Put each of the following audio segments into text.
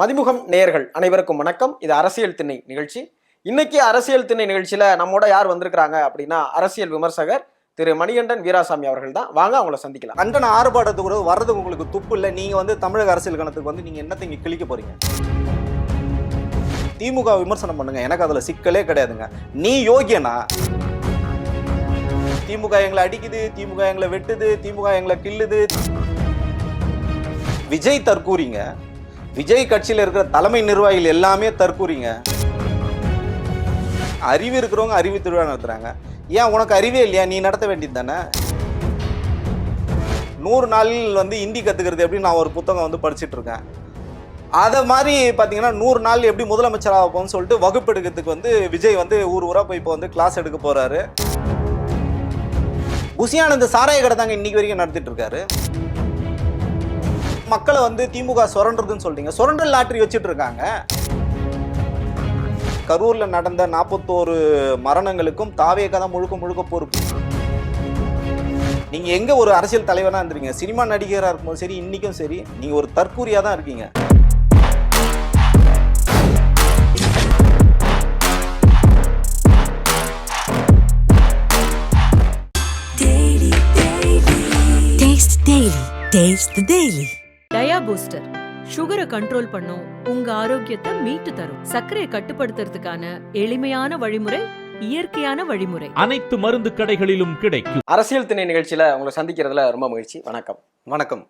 மதிமுகம் நேயர்கள் அனைவருக்கும் வணக்கம். இது அரசியல் திண்ணை நிகழ்ச்சி. இன்னைக்கு அரசியல் திண்ணை நிகழ்ச்சியில நம்மோட யார் வந்திருக்கிறாங்க அப்படின்னா, அரசியல் விமர்சகர் திரு மணிகண்டன் வீராசாமி அவர்கள் தான். வாங்க அவங்கள சந்திக்கலாம். கண்டன ஆர்ப்பாட்டத்துக்கு கூட வர்றது உங்களுக்கு துப்பு இல்லை. நீங்க வந்து தமிழக அரசியல் கணத்துக்கு வந்து நீங்க என்னத்தை இங்க கிழிக்க போறீங்க? திமுக விமர்சனம் பண்ணுங்க, எனக்கு அதுல சிக்கலே கிடையாதுங்க. நீ யோகியனா? திமுக எங்களை அடிக்குது, திமுக எங்களை வெட்டுது, திமுக எங்களை கில்லுது. விஜய் தற்கூறிங்க. விஜய் கட்சியில் இருக்கிற தலைமை நிர்வாகிகள் எல்லாமே தற்கூறிங்க. அறிவு இருக்கிறவங்க அறிவு திருவிழா நடத்துறாங்க. ஏன் உனக்கு அறிவே இல்லையா? நீ நடத்த வேண்டியது தானே. 100 நாளில் வந்து ஹிந்தி கத்துக்கிறது எப்படி நான் ஒரு புத்தகம் வந்து படிச்சுட்டு இருக்கேன். அதை மாதிரி பார்த்தீங்கன்னா 100 நாள் எப்படி முதலமைச்சர் ஆகப்போன்னு சொல்லிட்டு வகுப்பு எடுக்கிறதுக்கு வந்து விஜய் வந்து ஊர் ஊரா போய் இப்போ வந்து கிளாஸ் எடுக்க போறாரு. புசியானந்த சாராய கடை தாங்க இன்னைக்கு வரைக்கும் நடத்திட்டு இருக்காரு. மக்களை வந்து திமுக சுரண்டுறதுன்னு சொல்றீங்க. சுரண்டல் லாட்டரி வச்சுட்டு இருக்காங்க. கரூர்ல நடந்த 41 மரணங்களுக்கும் தாவேக தான் முழுக்க பொறுப்பு. நீங்க எங்க ஒரு அரசியல் தலைவனா இருந்தீங்க? சினிமா நடிகரா இருக்கும்போது சரி, இன்னைக்கும் சரி, நீங்க ஒரு தற்கூரியா தான் இருக்கீங்க. Taste the Daily. டயா பூஸ்டர் சுகரை கண்ட்ரோல் பண்ணும், உங்க ஆரோக்கியத்தை மீட்டு தரும். சர்க்கரையை கட்டுப்படுத்துறதுக்கான எளிமையான வழிமுறை, இயற்கையான வழிமுறை. அனைத்து மருந்து கடைகளிலும் கிடைக்கும். அரசியல் திண்ணை நிகழ்ச்சியில உங்களை சந்திக்கிறதுல ரொம்ப மகிழ்ச்சி. வணக்கம். வணக்கம்.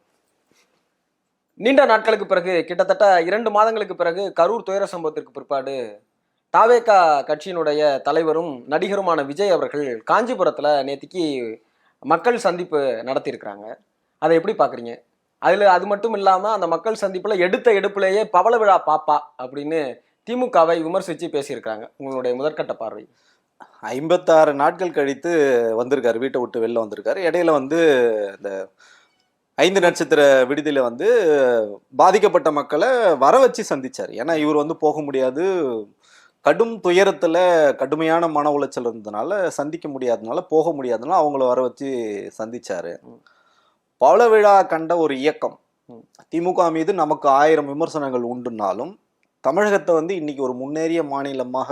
நீண்ட நாட்களுக்கு பிறகு, கிட்டத்தட்ட 2 மாதங்களுக்கு பிறகு, கரூர் துயர சம்பவத்திற்கு பிற்பாடு தாவேகா கட்சியினுடைய தலைவரும் நடிகருமான விஜய் அவர்கள் காஞ்சிபுரத்துல நேத்திக்கு மக்கள் சந்திப்பு நடத்தியிருக்கிறாங்க. அதை எப்படி பாக்குறீங்க? அது மட்டும் இல்லாம அந்த மக்கள் சந்திப்புல எடுத்த எடுப்புலேயே பவள விழா பாப்பா அப்படின்னு திமுகவை விமர்சிச்சு பேசியிருக்காங்க. உங்களுடைய முதற்கட்ட பார்வை? 56 நாட்கள் கழித்து வந்திருக்காரு, வீட்டை விட்டு வெளில வந்திருக்காரு. இடையில வந்து இந்த 5 நட்சத்திர விடுதியில வந்து பாதிக்கப்பட்ட மக்களை வர வச்சு சந்திச்சார். ஏன்னா இவர் வந்து போக முடியாது, கடும் துயரத்துல கடுமையான மன உளைச்சல் இருந்ததுனால சந்திக்க முடியாதனால, போக முடியாதனால அவங்கள வர வச்சு சந்திச்சாரு. பவள விழா கண்ட ஒரு இயக்கம். திமுக மீது நமக்கு 1000 விமர்சனங்கள் உண்டுனாலும் தமிழகத்தை வந்து இன்னைக்கு ஒரு முன்னேறிய மாநிலமாக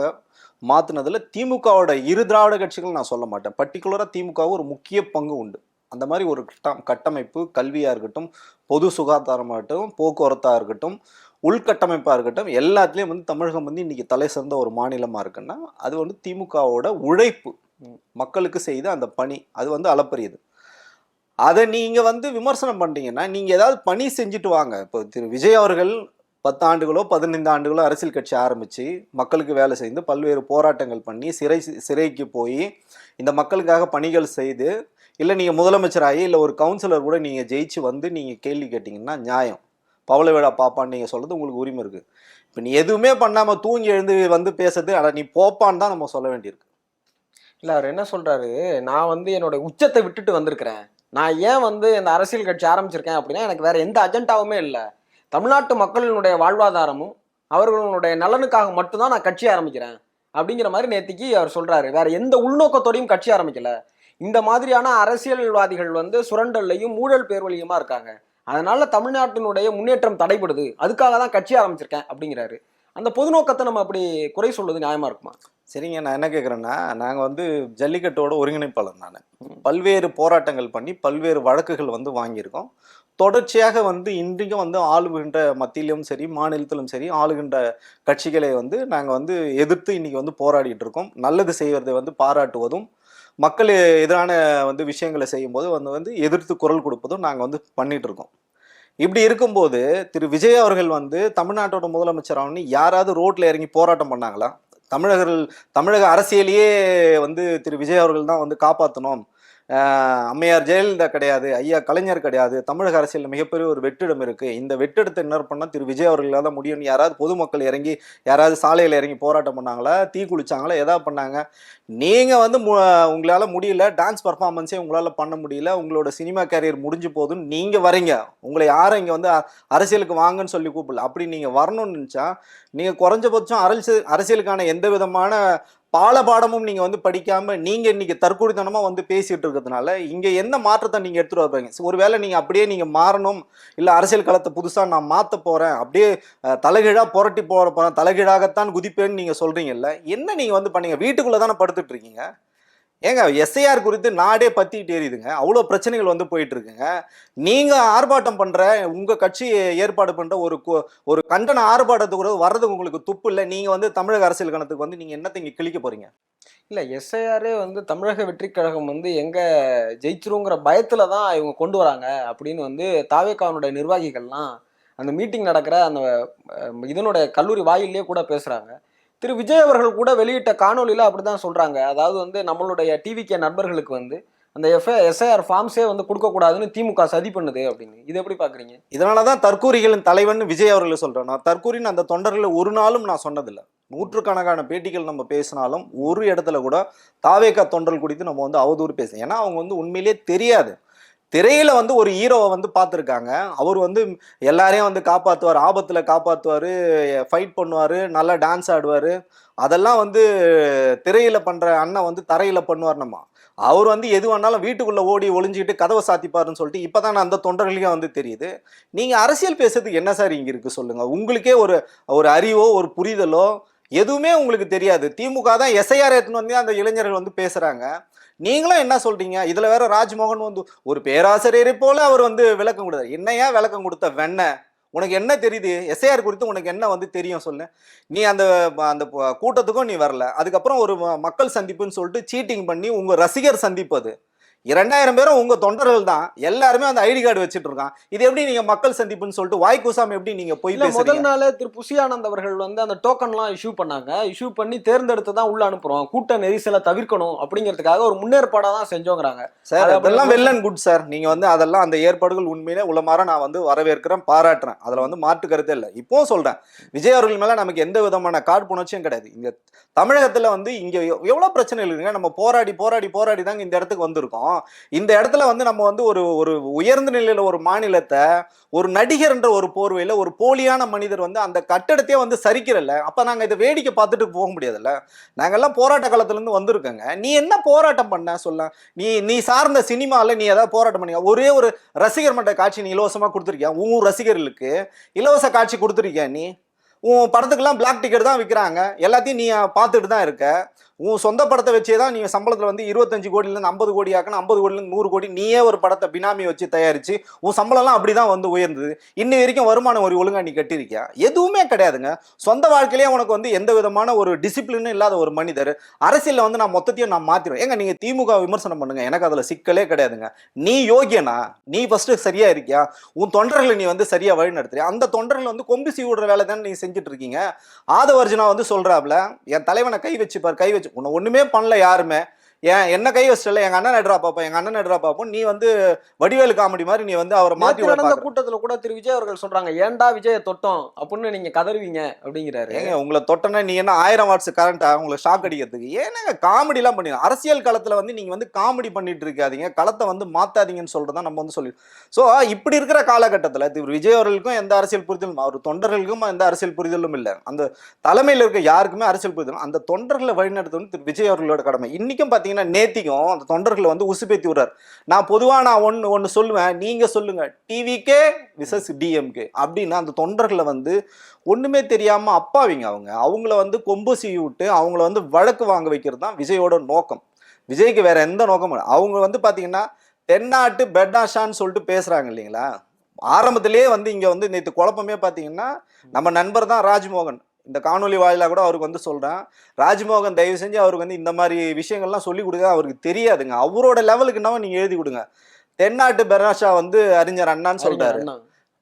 மாத்தினதுல திமுகவோட இரு திராவிட கட்சிகள் நான் சொல்ல மாட்டேன், பர்டிகுலரா திமுக ஒரு முக்கிய பங்கு உண்டு. அந்த மாதிரி ஒரு கட்டமைப்பு, கல்வியா இருக்கட்டும், பொது சுகாதாரமா இருக்கட்டும், போக்குவரத்தா இருக்கட்டும், உள்கட்டமைப்பா இருக்கட்டும், எல்லாத்துலயும் வந்து தமிழகம் வந்து இன்னைக்கு தலை சிறந்த ஒரு மாநிலமா இருக்குன்னா அது வந்து திமுகவோட உழைப்பு, மக்களுக்கு செய்த அந்த பணி, அது வந்து அளப்பரியது. அதை நீங்க வந்து விமர்சனம் பண்றீங்கன்னா நீங்க ஏதாவது பணி செஞ்சுட்டு வாங்க. இப்போ திரு விஜய் அவர்கள் 10 ஆண்டுகளோ 15 ஆண்டுகளோ அரசியல் கட்சி ஆரம்பிச்சு மக்களுக்கு வேலை செய்து பல்வேறு போராட்டங்கள் பண்ணி சிறைக்கு போய் இந்த மக்களுக்காக பணிகள் செய்து, இல்லை நீங்கள் முதலமைச்சராகி இல்லை ஒரு கவுன்சிலர் கூட நீங்கள் ஜெயிச்சு வந்து நீங்கள் கேள்வி கேட்டிங்கன்னா நியாயம். பவள விழா பாப்பான்னு நீங்கள் சொல்கிறது உங்களுக்கு உரிமை இருக்குது. இப்போ நீ எதுவுமே பண்ணாமல் தூங்கி எழுந்து வந்து பேசுறது, அதை நீ போப்பான்னு தான் நம்ம சொல்ல வேண்டியிருக்கு. இல்லை, அவர் என்ன சொல்கிறாரு, நான் வந்து என்னோட உச்சத்தை விட்டுட்டு வந்திருக்கிறேன், நான் ஏன் வந்து இந்த அரசியல் கட்சி ஆரம்பிச்சிருக்கேன் அப்படின்னா எனக்கு வேற எந்த அஜெண்டாவுமே இல்லை, தமிழ்நாட்டு மக்களினுடைய வாழ்வாதாரமும் அவர்களுடைய நலனுக்காக மட்டும்தான் நான் கட்சி ஆரம்பிக்கிறேன் அப்படிங்கிற மாதிரி நேத்திக்கு அவர் சொல்றாரு. வேற எந்த உள்நோக்கத்தோடையும் கட்சி ஆரம்பிக்கல. இந்த மாதிரியான அரசியல்வாதிகள் வந்து சுரண்டல்லையும் ஊழல் பேர்வழியுமா இருக்காங்க, அதனால தமிழ்நாட்டினுடைய முன்னேற்றம் தடைபடுது, அதுக்காக தான் கட்சி ஆரம்பிச்சிருக்கேன் அப்படிங்கிறாரு. அந்த பொது நோக்கத்தை நம்ம அப்படி குறை சொல்வது நியாயமா இருக்குமா? சரிங்க, நான் என்ன கேட்குறேன்னா, நாங்கள் வந்து ஜல்லிக்கட்டோட ஒருங்கிணைப்பாளர். நான் பல்வேறு போராட்டங்கள் பண்ணி பல்வேறு வழக்குகள் வந்து வாங்கியிருக்கோம். தொடர்ச்சியாக வந்து இன்றைக்கும் வந்து ஆளுகின்ற மத்தியிலும் சரி மாநிலத்திலும் சரி ஆளுகின்ற கட்சிகளை வந்து நாங்கள் வந்து எதிர்த்து இன்னைக்கு வந்து போராடிட்டு இருக்கோம். நல்லது செய்வதை வந்து பாராட்டுவதும், மக்கள் எதிரான வந்து விஷயங்களை செய்யும்போது வந்து எதிர்த்து குரல் கொடுப்பதும் நாங்கள் வந்து பண்ணிட்டு இருக்கோம். இப்படி இருக்கும்போது திரு விஜய் அவர்கள் வந்து தமிழ்நாட்டோட முதலமைச்சர் ஆகணும்னு யாராவது ரோட்ல இறங்கி போராட்டம் பண்ணாங்களா? தமிழக அரசியலையே வந்து திரு விஜய் அவர்கள் தான் வந்து காப்பாற்றணும். அம்மையார் ஜெயலலிதா கிடையாது, ஐயா கலைஞர் கிடையாது, தமிழக அரசியலில் மிகப்பெரிய ஒரு வெற்றிடம் இருக்குது, இந்த வெற்றிடத்தை என்ன பண்ணால் திரு விஜய் அவர்களால் தான் முடியும்னு யாராவது பொதுமக்கள் இறங்கி யாராவது சாலையில் இறங்கி போராட்டம் பண்ணாங்களா? தீ குளிச்சாங்களா? எதாவது பண்ணாங்க? நீங்கள் வந்து உங்களால் முடியல, டான்ஸ் பர்ஃபார்மன்ஸே உங்களால் பண்ண முடியல, உங்களோட சினிமா கேரியர் முடிஞ்சு போதுன்னு நீங்கள் வரீங்க. உங்களை யாரும் இங்கே வந்து அரசியலுக்கு வாங்கன்னு சொல்லி கூப்பிடல. அப்படி நீங்கள் வரணும்னு நினச்சா நீங்கள் குறைஞ்சபட்சம் அரசியலுக்கான எந்த விதமான பாடமும் நீங்க வந்து படிக்காம நீங்க இன்னைக்கு தற்கொலைத்தனமா வந்து பேசிட்டு இருக்கிறதுனால இங்க என்ன மாற்றத்தை நீங்க எடுத்துட்டு வருவீங்க? ஒருவேளை நீங்க அப்படியே நீங்க மாறணும், இல்ல அரசியல் களத்தை புதுசா நான் மாத்த போறேன், அப்படியே தலைகீழா புரட்டி போறேன், தலைகீழாகத்தான் குதிப்பேன்னு நீங்க சொல்றீங்கல்ல, என்ன நீங்க வந்து பண்ணீங்க? வீட்டுக்குள்ள தானே படுத்துட்டு இருக்கீங்க. ஏங்க எஸ்ஐஆர் குறித்து நாடே பத்திட்டு எரியுதுங்க, அவ்வளோ பிரச்சனைகள் வந்து போயிட்டு இருக்குங்க. நீங்க ஆர்ப்பாட்டம் பண்ற, உங்க கட்சி ஏற்பாடு பண்ற ஒரு கண்டன ஆர்ப்பாட்டத்துக்கு கூட வர்றதுக்கு உங்களுக்கு துப்பு இல்லை. நீங்க வந்து தமிழக அரசியல் கணத்துக்கு வந்து நீங்க என்னத்தை இங்க கிழிக்க போறீங்க? இல்ல எஸ்ஐஆரே வந்து தமிழக வெற்றிக் கழகம் வந்து எங்க ஜெயிச்சிருங்கிற பயத்துல தான் இவங்க கொண்டு வராங்க அப்படின்னு வந்து தாவேகாவுடைய நிர்வாகிகள்லாம் அந்த மீட்டிங் நடக்கிற அந்த இதனுடைய கல்லூரி வாயிலே கூட பேசுறாங்க. திரு விஜய் அவர்கள் கூட வெளியிட்ட காணொலியில அப்படிதான் சொல்றாங்க. அதாவது வந்து நம்மளுடைய டிவிகே நண்பர்களுக்கு வந்து அந்த எஸ்ஐஆர் ஃபார்ம்ஸே வந்து கொடுக்கக்கூடாதுன்னு திமுக சதி பண்ணுது அப்படின்னு. இது எப்படி பாக்குறீங்க? இதனாலதான் தற்கூரிகளின் தலைவன் விஜய் அவர்கள் சொல்றேன். நான் தற்கூரின்னு அந்த தொண்டர்களை ஒரு நாளும் நான் சொன்னதில்லை. நூற்றுக்கணக்கான பேட்டிகள் நம்ம பேசினாலும் ஒரு இடத்துல கூட தாவேகா தொண்டர்கள் குறித்து நம்ம வந்து அவதூறு பேச, ஏன்னா அவங்க வந்து உண்மையிலேயே தெரியாது. திரையில வந்து ஒரு ஹீரோவை வந்து பார்த்துருக்காங்க. அவர் வந்து எல்லாரையும் வந்து காப்பாற்றுவார், ஆபத்தில் காப்பாற்றுவார், ஃபைட் பண்ணுவார், நல்லா டான்ஸ் ஆடுவார். அதெல்லாம் வந்து திரையில பண்ற அண்ணன் வந்து தரையில பண்ணுவார். நம்ம அவர் வந்து எது வேணாலும் வீட்டுக்குள்ள ஓடி ஒளிஞ்சிட்டு கதவை சாத்திப்பாருன்னு சொல்லிட்டு இப்பதான் அந்த தொண்டர்களுக்கே வந்து தெரியுது. நீங்க அரசியல் பேசுறதுக்கு என்ன சார் இங்க இருக்கு சொல்லுங்க? உங்களுக்கே ஒரு அறிவோ ஒரு புரிதலோ எதுவுமே உங்களுக்கு தெரியாது. திமுக தான் எஸ்ஐஆர் எடுத்துன்னு வந்து அந்த இளைஞர்கள் வந்து பேசுறாங்க. நீங்களும் என்ன சொல்றீங்க? இதுல வேற ராஜ்மோகன் வந்து ஒரு பேராசிரியரை போல அவர் வந்து விளக்கம் கொடுத்தாரு. என்னையா விளக்கம் கொடுத்த வெண்ண? உனக்கு என்ன தெரியுது எஸ்ஐஆர் குறித்து? உனக்கு என்ன வந்து தெரியும் சொல்லு. நீ அந்த அந்த கூட்டத்துக்கும் நீ வரல. அதுக்கப்புறம் ஒரு மக்கள் சந்திப்புன்னு சொல்லிட்டு சீட்டிங் பண்ணி உங்க ரசிகர் சந்திப்பு அது 2000 பேரும் உங்க தொண்டர்கள் தான். எல்லாருமே அந்த ஐடி கார்டு வச்சுட்டு இருக்கான். இது எப்படி நீங்க மக்கள் சந்திப்புன்னு சொல்லிட்டு வாய் கூசாம எப்படி நீங்க போய் பேசுறீங்க? முதல் நாளே திரு புசி ஆனந்த் அவர்கள் வந்து அந்த டோக்கன்லாம் இஷ்யூ பண்ணாங்க. இஷ்யூ பண்ணி தேர்ந்தெடுத்து தான் உள்ள அனுப்புறோம், கூட்ட நெரிசலை தவிர்க்கணும் அப்படிங்கிறதுக்காக ஒரு முன்னேற்பாடா தான் செஞ்சோங்கிறாங்க சார். அதெல்லாம் வெல் அண்ட் குட் சார். நீங்க வந்து அதெல்லாம் அந்த ஏற்பாடுகள் உண்மையிலே உளமாற நான் வந்து வரவேற்கிறேன், பாராட்டுறேன். அதுல வந்து மாற்று கருத்தே இல்லை. இப்போ சொல்றேன், விஜய் அவர்கள் மேல நமக்கு எந்த விதமான காழ்ப்புணர்ச்சியும் கிடையாது. இங்க தமிழகத்துல வந்து இங்க எவ்வளவு பிரச்சனைகள் இருக்குங்க. நம்ம போராடி போராடி போராடி தாங்க இந்த இடத்துக்கு வந்திருக்கோம். இந்த இடத்துல வந்து நம்ம வந்து ஒரு உயர்ந்த நிலையில ஒரு மாநிலத்தை ஒரு நடிகர் என்ற ஒரு போர்வையில ஒரு போலியான மனிதர் வந்து அந்த கட்டடத்தையே வந்து சரிக்கிறல்ல. அப்ப நாங்க இதை வேடிக்கை பார்த்துட்டு போக முடியாதுல்ல. நாங்கெல்லாம் போராட்ட காலத்துல இருந்து வந்திருக்கோங்க. நீ என்ன போராட்டம் பண்ண சொல்ல? நீ சார்ந்த சினிமால நீ ஏதாவது போராட்டம் பண்ணி ஒரே ஒரு ரசிகர் மன்ற காட்சி நீ இலவசமா கொடுத்துருக்கியா? உன் ரசிகர்களுக்கு இலவச காட்சி கொடுத்துருக்கியா? நீ உன் படத்துக்கெல்லாம் பிளாக் டிக்கெட் தான் விற்கிறாங்க. எல்லாத்தையும் நீ பார்த்துட்டு தான் இருக்க. உன் சொந்த படத்தை வச்சே தான் நீ சம்பளத்தில் வந்து 25 கோடியிலேருந்து 50 கோடி ஆக்கணும், 50 கோடியிலேருந்து 100 கோடி நீயே ஒரு படத்தை பினாமி வச்சு தயாரிச்சு உன் சம்பளம்லாம் அப்படி தான் வந்து உயர்ந்தது. இன்ன வரைக்கும் வருமானம் ஒரு ஒழுங்கா நீ கட்டியிருக்கியா? எதுவுமே கிடையாதுங்க. சொந்த வாழ்க்கையிலேயே உனக்கு வந்து எந்த விதமான ஒரு டிசிப்ளினும் இல்லாத ஒரு மனிதர் அரசியலில் வந்து நான் மொத்தத்தையும் நான் மாற்றிடுவேன். ஏங்க நீங்கள் திமுக விமர்சனம் பண்ணுங்க, எனக்கு அதில் சிக்கலே கிடையாதுங்க. நீ யோகியனா? நீ ஃபர்ஸ்ட் சரியா இருக்கியா? உன் தொண்டர்களை நீ வந்து சரியா வழி நடத்துறியா? அந்த தொண்டர்கள் வந்து கொம்பு சீ விடுற வேலை தானே நீங்க செஞ்சுட்டு இருக்கீங்க. ஆதவர்ஜுனா வந்து சொல்றாப்ல, என் தலைவனை கை வச்சுப்பார், கை வச்சு உன்னை ஒண்ணுமே பண்ணல யாருமே. என்ன கை வச்சிட்டல, எங்க அண்ணன் நடுறா பாப்போம், எங்க அண்ணன் நடுறா பாப்போம். நீ வந்து வடிவேலு காமெடி மாதிரி நீ வந்து அவரை மாத்தி நடந்த கூட்டத்துல கூட திரு விஜய் அவர்கள் சொல்றாங்க, ஏன்டா விஜய தொட்டோம் அப்படின்னு நீங்க கதறுவீங்க அப்படிங்கிறாரு. ஏங்க உங்களை தொட்டனா நீ என்ன 1000 வாட்ஸ் கரண்டா உங்களை ஷாக் அடிக்கிறதுக்கு? ஏன்னாங்க காமெடி எல்லாம் பண்ணி அரசியல் களத்துல வந்து நீங்க வந்து காமெடி பண்ணிட்டு இருக்காதீங்க, களத்தை வந்து மாத்தாதீங்கன்னு சொல்றதா நம்ம வந்து சொல்லி. சோ இப்படி இருக்கிற காலகட்டத்துல திரு விஜய் அவர்களுக்கும் எந்த அரசியல் புரிதலும், அவர் தொண்டர்களுக்கும் எந்த அரசியல் புரிதலும் இல்லை. அந்த தலைமையில் இருக்க யாருக்குமே அரசியல் புரிதலும். அந்த தொண்டர்களை வழிநடத்துவது திரு விஜய் அவர்களோட கடமை. இன்னைக்கும் பாத்தீங்கன்னா நேத்திக்கும் அந்த தொண்டர்களை வந்து உசுப்பேத்தி விடுறாரு. நான் பொதுவா நான் ஒன்னு சொல்லுவேன், நீங்க சொல்லுங்க, டிவிகே விசஸ் டிஎம்கே அப்படின்னா அந்த தொண்டர்களை வந்து ஒண்ணுமே தெரியாம அப்பாவிங்க அவங்கள வந்து கொம்பு சீவி விட்டு அவங்கள வந்து வழக்கு வாங்க வைக்கிறது தான் விஜயோட நோக்கம். விஜய்க்கு வேற எந்த நோக்கமும் இல்லை. அவங்க வந்து பாத்தீங்கன்னா தென்னாட்டு பெட்டாஷான்னு சொல்லிட்டு பேசுறாங்க இல்லைங்களா. ஆரம்பத்திலேயே வந்து இங்க வந்து நேற்று குழப்பமே பாத்தீங்கன்னா நம்ம நண்பர் தான் ராஜ்மோகன். இந்த காணொலி வாயிலாக கூட அவருக்கு வந்து சொல்றேன், ராஜ்மோகன் தயவு செஞ்சு அவருக்கு வந்து இந்த மாதிரி விஷயங்கள்லாம் சொல்லி கொடுங்க, அவருக்கு தெரியாதுங்க. அவரோட லெவலுக்கு என்னவோ நீங்க எழுதி கொடுங்க. தென்னாட்டு பெராஷா வந்து அறிஞர் அண்ணான்னு சொல்றாரு.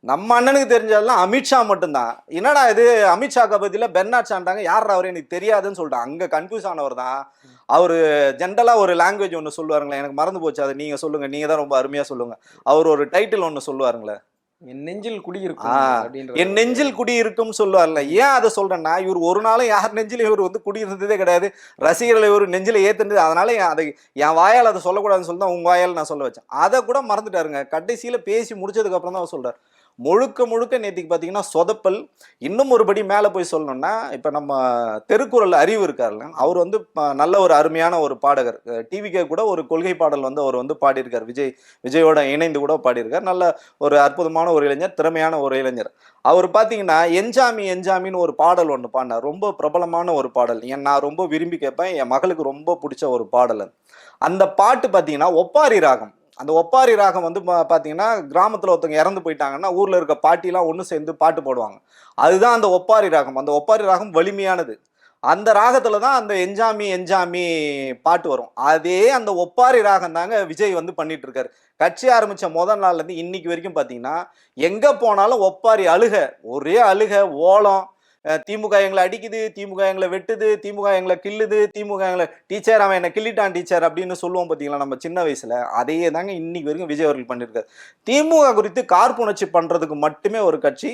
நம்ம அண்ணனுக்கு தெரிஞ்சதெல்லாம் அமித்ஷா மட்டும்தான். என்னடா இது அமித்ஷாக்கு பத்தியில பெர்னாட்சான்றாங்க, யார் அவரு எனக்கு தெரியாதுன்னு சொல்லிட்டு அங்க கன்ஃபியூஸ் ஆனவர் தான். அவரு ஜென்ரலா ஒரு லாங்குவேஜ் ஒன்று சொல்லுவாருங்களே, எனக்கு மறந்து போச்சு, அதை நீங்க சொல்லுங்க, நீங்க தான் ரொம்ப அருமையா சொல்லுங்க. அவர் ஒரு டைட்டில் ஒன்று சொல்லுவாருங்களே, என் நெஞ்சில் குடியிருக்கும், என் நெஞ்சில் குடியிருக்கும் சொல்லுவார்ல. ஏன் அதை சொல்றேன்னா, இவர் ஒரு நாளும் யார் நெஞ்சிலும் இவர் வந்து குடியிருந்ததே கிடையாது. ரசிகர்களை இவர் நெஞ்சில ஏத்துனது. அதனால அதை என் வாயால் அதை சொல்லக்கூடாதுன்னு சொல்லி தான் உங்க வாயால் நான் சொல்ல வச்சேன். அதை கூட மறந்துட்டாருங்க. கடைசியில பேசி முடிச்சதுக்கு அப்புறம் தான் அவர் சொல்றாரு, முழுக்க முழுக்க நேத்திக்கு பார்த்தீங்கன்னா சொதப்பல். இன்னும் ஒருபடி மேலே போய் சொல்லணும்னா, இப்போ நம்ம திருக்குறள் அறிவு இருக்கார்ல, அவர் வந்து நல்ல ஒரு அருமையான ஒரு பாடகர். டிவிக்கே கூட ஒரு கொள்கை பாடல் வந்து அவர் வந்து பாடியிருக்கார். விஜயோட இணைந்து கூட பாடியிருக்கார். நல்ல ஒரு அற்புதமான ஒரு இளைஞர், திறமையான ஒரு இளைஞர். அவர் பார்த்தீங்கன்னா என்ஜாமி என்ஜாமின்னு ஒரு பாடல் ஒன்று பாடினார். ரொம்ப பிரபலமான ஒரு பாடல். நான் ரொம்ப விரும்பி கேட்பேன். என் மகளுக்கு ரொம்ப பிடிச்ச ஒரு பாடல். அந்த பாட்டு பார்த்தீங்கன்னா ஒப்பாரி ராகம். அந்த ஒப்பாரி ராகம் வந்து பார்த்தீங்கன்னா கிராமத்தில் ஒருத்தவங்க இறந்து போயிட்டாங்கன்னா ஊரில் இருக்க பாட்டிலாம் ஒன்று சேர்ந்து பாட்டு போடுவாங்க. அதுதான் அந்த ஒப்பாரி ராகம். அந்த ஒப்பாரி ராகம் வலிமையானது. அந்த ராகத்துல தான் அந்த என்ஜாமி என்ஜாமி பாட்டு வரும். அதே அந்த ஒப்பாரி ராகம் தாங்க விஜய் வந்து பண்ணிட்டு இருக்காரு. கட்சி ஆரம்பிச்ச முதல் நாள்ல இருந்து இன்னைக்கு வரைக்கும் பாத்தீங்கன்னா எங்க போனாலும் ஒப்பாரி அழுக, ஒரே அழுக, ஓலம். திமுக எங்களை அடிக்குது, திமுக எங்களை வெட்டுது, திமுக எங்களை கில்லுது, திமுக எங்களை டீச்சர் அவன் என்ன கிள்ளிட்டான் டீச்சர் அப்படின்னு சொல்லுவோம் பார்த்தீங்களா நம்ம சின்ன வயசுல. அதையே தாங்க இன்னைக்கு வரைக்கும் விஜய் அவர்கள் பண்ணியிருக்காரு. திமுக குறித்து காழ்ப்புணர்ச்சி பண்றதுக்கு மட்டுமே ஒரு கட்சி,